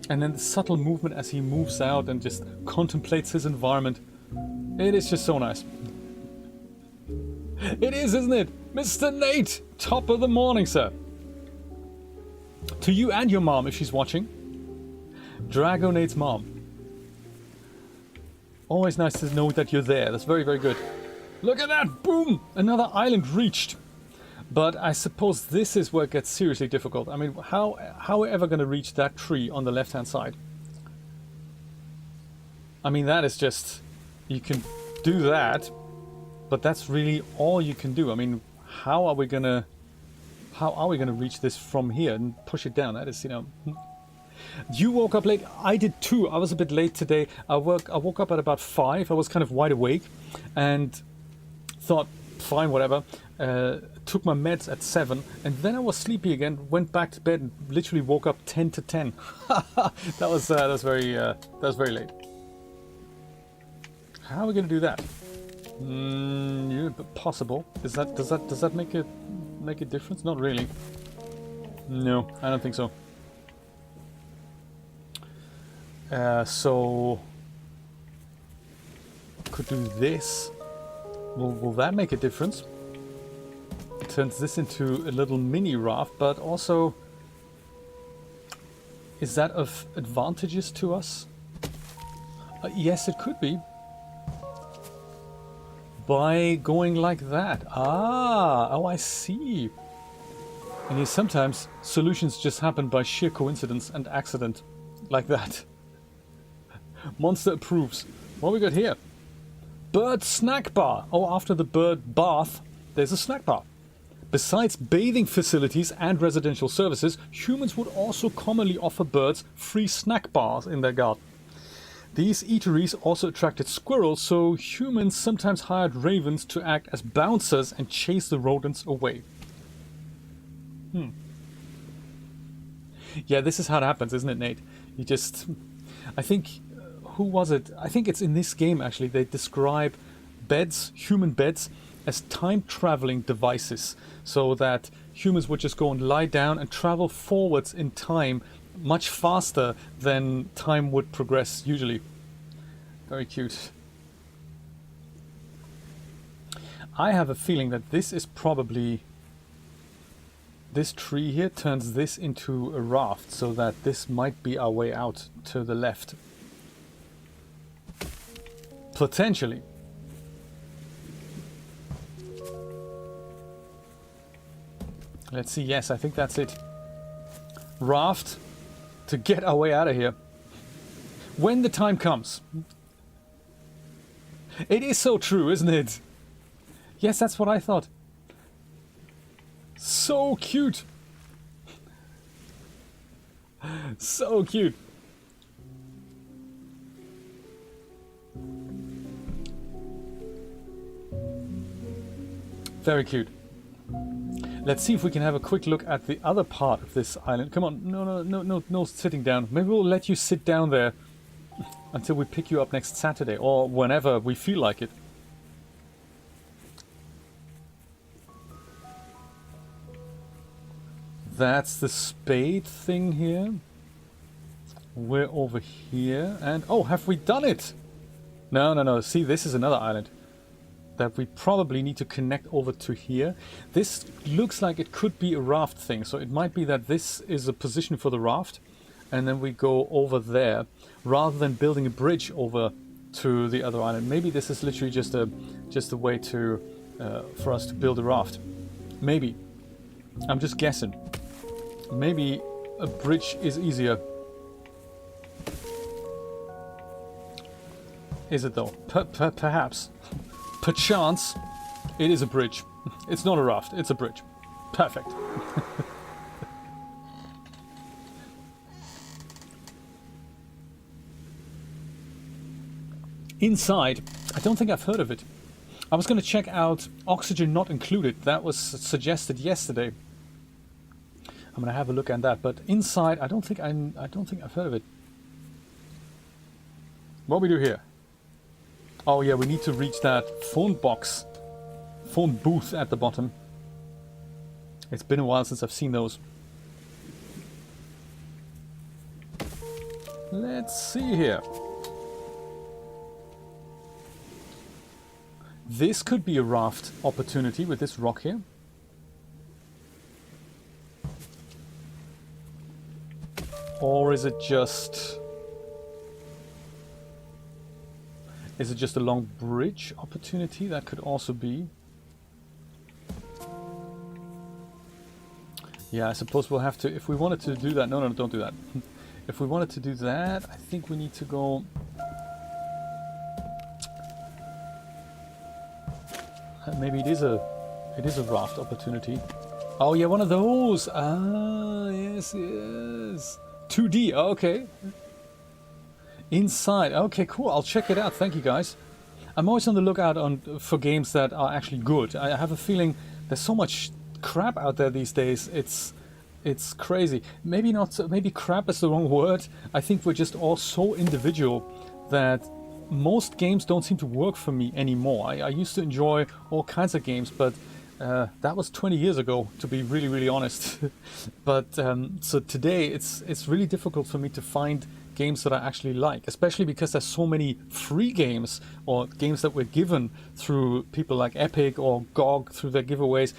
And then the subtle movement as he moves out and just contemplates his environment. It is just so nice. It is, isn't it? Mr. Nate! Top of the morning, sir. To you and your mom, if she's watching. Drago Nate's mom. Always nice to know that you're there. That's very, very good. Look at that! Boom! Another island reached. But I suppose this is where it gets seriously difficult. I mean, how are we ever going to reach that tree on the left-hand side? I mean, that is just... you can do that, but that's really all you can do. I mean, how are we going to reach this from here and push it down? That is, you know... You woke up late. I did too. I was a bit late today. I woke up at about 5. I was kind of wide awake and thought, fine, whatever. Took my meds at 7, and then I was sleepy again. Went back to bed and literally woke up 10 to 10. that was very late. How are we going to do that? Possible. Does that make it make a difference? Not really. No, I don't think so. So could do this. Will that make a difference? Turns this into a little mini raft, but also, is that of advantages to us? Yes, it could be. By going like that. Ah, oh, I see. And yes, sometimes solutions just happen by sheer coincidence and accident. Like that. Monster approves. What we got here? Bird snack bar. Oh, after the bird bath, there's a snack bar. Besides bathing facilities and residential services, humans would also commonly offer birds free snack bars in their garden. These eateries also attracted squirrels, so humans sometimes hired ravens to act as bouncers and chase the rodents away. Yeah, this is how it happens, isn't it, Nate? You just... I think... who was it? I think it's in this game, actually. They describe beds, human beds, as time-traveling devices, so that humans would just go and lie down and travel forwards in time much faster than time would progress usually. Very cute. I have a feeling that this is probably... this tree here turns this into a raft, so that this might be our way out to the left. Potentially. Let's see, yes, I think that's it. Raft to get our way out of here. When the time comes. It is so true, isn't it? Yes, that's what I thought. So cute. So cute. Very cute. Let's see if we can have a quick look at the other part of this island. Come on, no sitting down. Maybe we'll let you sit down there until we pick you up next Saturday, or whenever we feel like it. That's the spade thing here. We're over here, and oh, have we done it? No. See, this is another island that we probably need to connect over to here. This looks like it could be a raft thing, so it might be that this is a position for the raft, and then we go over there, rather than building a bridge over to the other island. Maybe this is literally just a way to for us to build a raft. Maybe. I'm just guessing. Maybe a bridge is easier. Is it though? Perhaps. Perchance, it is a bridge. It's not a raft, it's a bridge. Perfect. Inside, I don't think I've heard of it. I was going to check out Oxygen Not Included. That was suggested yesterday. I'm going to have a look at that. But inside, I don't think I've heard of it. What we do here? Oh yeah, we need to reach that phone box, phone booth at the bottom. It's been a while since I've seen those. Let's see here. This could be a raft opportunity with this rock here. Or is it just... is it just a long bridge opportunity? That could also be. Yeah, I suppose we'll have to, if we wanted to do that, no, don't do that. If we wanted to do that, I think we need to go... maybe it is a raft opportunity. Oh yeah, one of those! Ah, yes. 2D, okay. Inside, okay, cool. I'll check it out. Thank you, guys. I'm always on the lookout for games that are actually good. I have a feeling there's so much crap out there these days. It's crazy. Maybe not. Maybe crap is the wrong word. I think we're just all so individual that most games don't seem to work for me anymore. I used to enjoy all kinds of games, but That was 20 years ago, to be really, really honest. But so today it's really difficult for me to find games that I actually like, especially because there's so many free games or games that were given through people like Epic or GOG through their giveaways,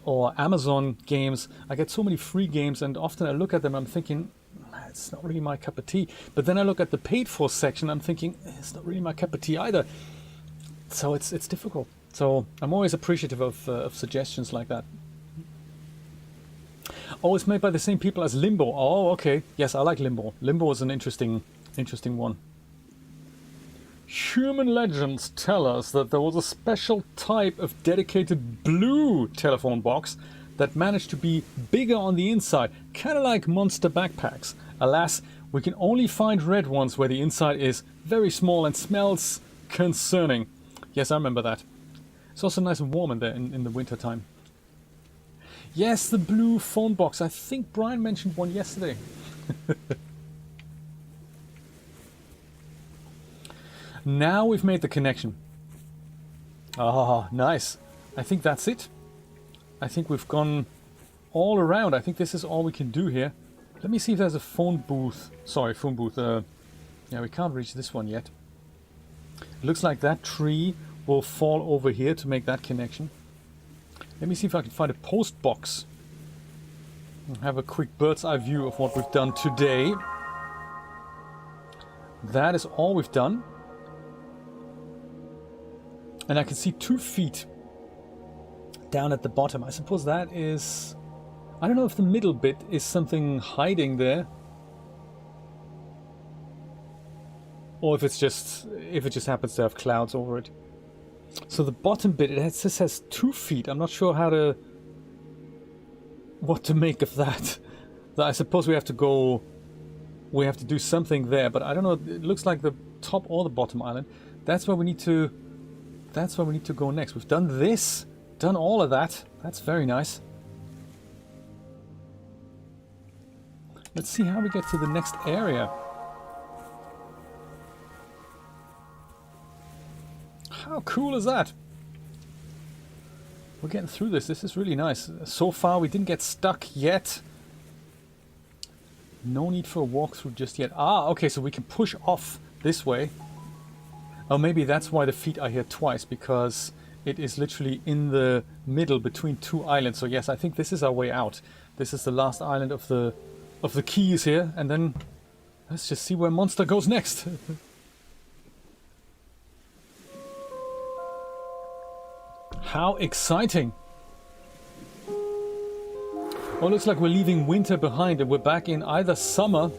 or Amazon games. I get so many free games, and often I look at them, I'm thinking, it's not really my cup of tea. But then I look at the paid for section, I'm thinking, it's not really my cup of tea either. So it's difficult. So I'm always appreciative of suggestions like that. Oh, it's made by the same people as Limbo. Oh, okay. Yes, I like Limbo. Limbo is an interesting one. Human legends tell us that there was a special type of dedicated blue telephone box that managed to be bigger on the inside, kind of like monster backpacks. Alas, we can only find red ones where the inside is very small and smells concerning. Yes, I remember that. It's also nice and warm in there in the winter time. Yes, the blue phone box. I think Brian mentioned one yesterday. Now we've made the connection. Ah, nice. I think that's it. I think we've gone all around. I think this is all we can do here. Let me see if there's a phone booth. Sorry, phone booth. Yeah, we can't reach this one yet. It looks like that tree will fall over here to make that connection. Let me see if I can find a post box. I'll have a quick bird's eye view of what we've done today. That is all we've done. And I can see 2 feet down at the bottom. I suppose that is... I don't know if the middle bit is something hiding there. Or if it just happens to have clouds over it. So the bottom bit, it just has 2 feet. I'm not sure what to make of that. I suppose we have to do something there, but I don't know. It looks like the top or the bottom island. That's where we need to go next. We've done this, done all of that. That's very nice. Let's see how we get to the next area. How cool is that? We're getting through this. This is really nice. So far, we didn't get stuck yet. No need for a walkthrough just yet. Ah, okay, so we can push off this way. Oh, maybe that's why the feet are here twice, because it is literally in the middle between 2 islands. So yes, I think this is our way out. This is the last island of the keys here, and then let's just see where Monster goes next. How exciting! Oh, looks like we're leaving winter behind and we're back in either summer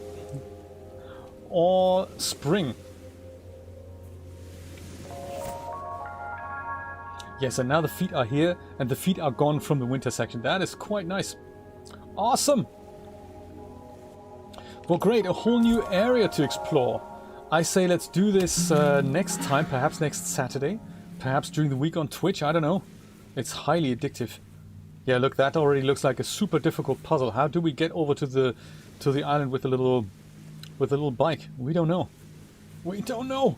or spring. Yes, and now the feet are here and the feet are gone from the winter section. That is quite nice. Awesome! Well, great, a whole new area to explore. I say let's do this next time, perhaps next Saturday. Perhaps during the week on Twitch, I don't know. It's highly addictive. Yeah, look, that already looks like a super difficult puzzle. How do we get over to the island with the little bike? We don't know. We don't know.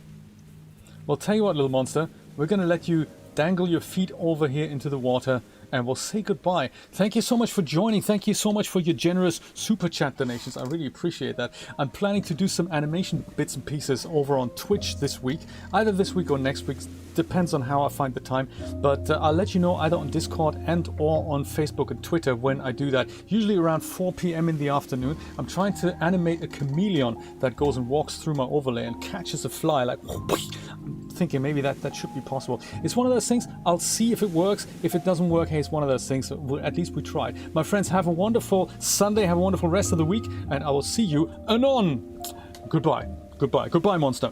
Well, tell you what, little monster, we're gonna let you dangle your feet over here into the water, and we'll say goodbye. Thank you so much for joining. Thank you so much for your generous super chat donations. I really appreciate that. I'm planning to do some animation bits and pieces over on Twitch this week, either this week or next week. Depends on how I find the time, but I'll let you know either on Discord and or on Facebook and Twitter when I do that, usually around 4 p.m. in the afternoon. I'm trying to animate a chameleon that goes and walks through my overlay and catches a fly like... I'm thinking maybe that should be possible. It's one of those things. I'll see if it works. If it doesn't work, hey, it's one of those things. At least we tried. My friends, have a wonderful Sunday. Have a wonderful rest of the week, and I will see you anon. Goodbye. Goodbye. Goodbye, monster.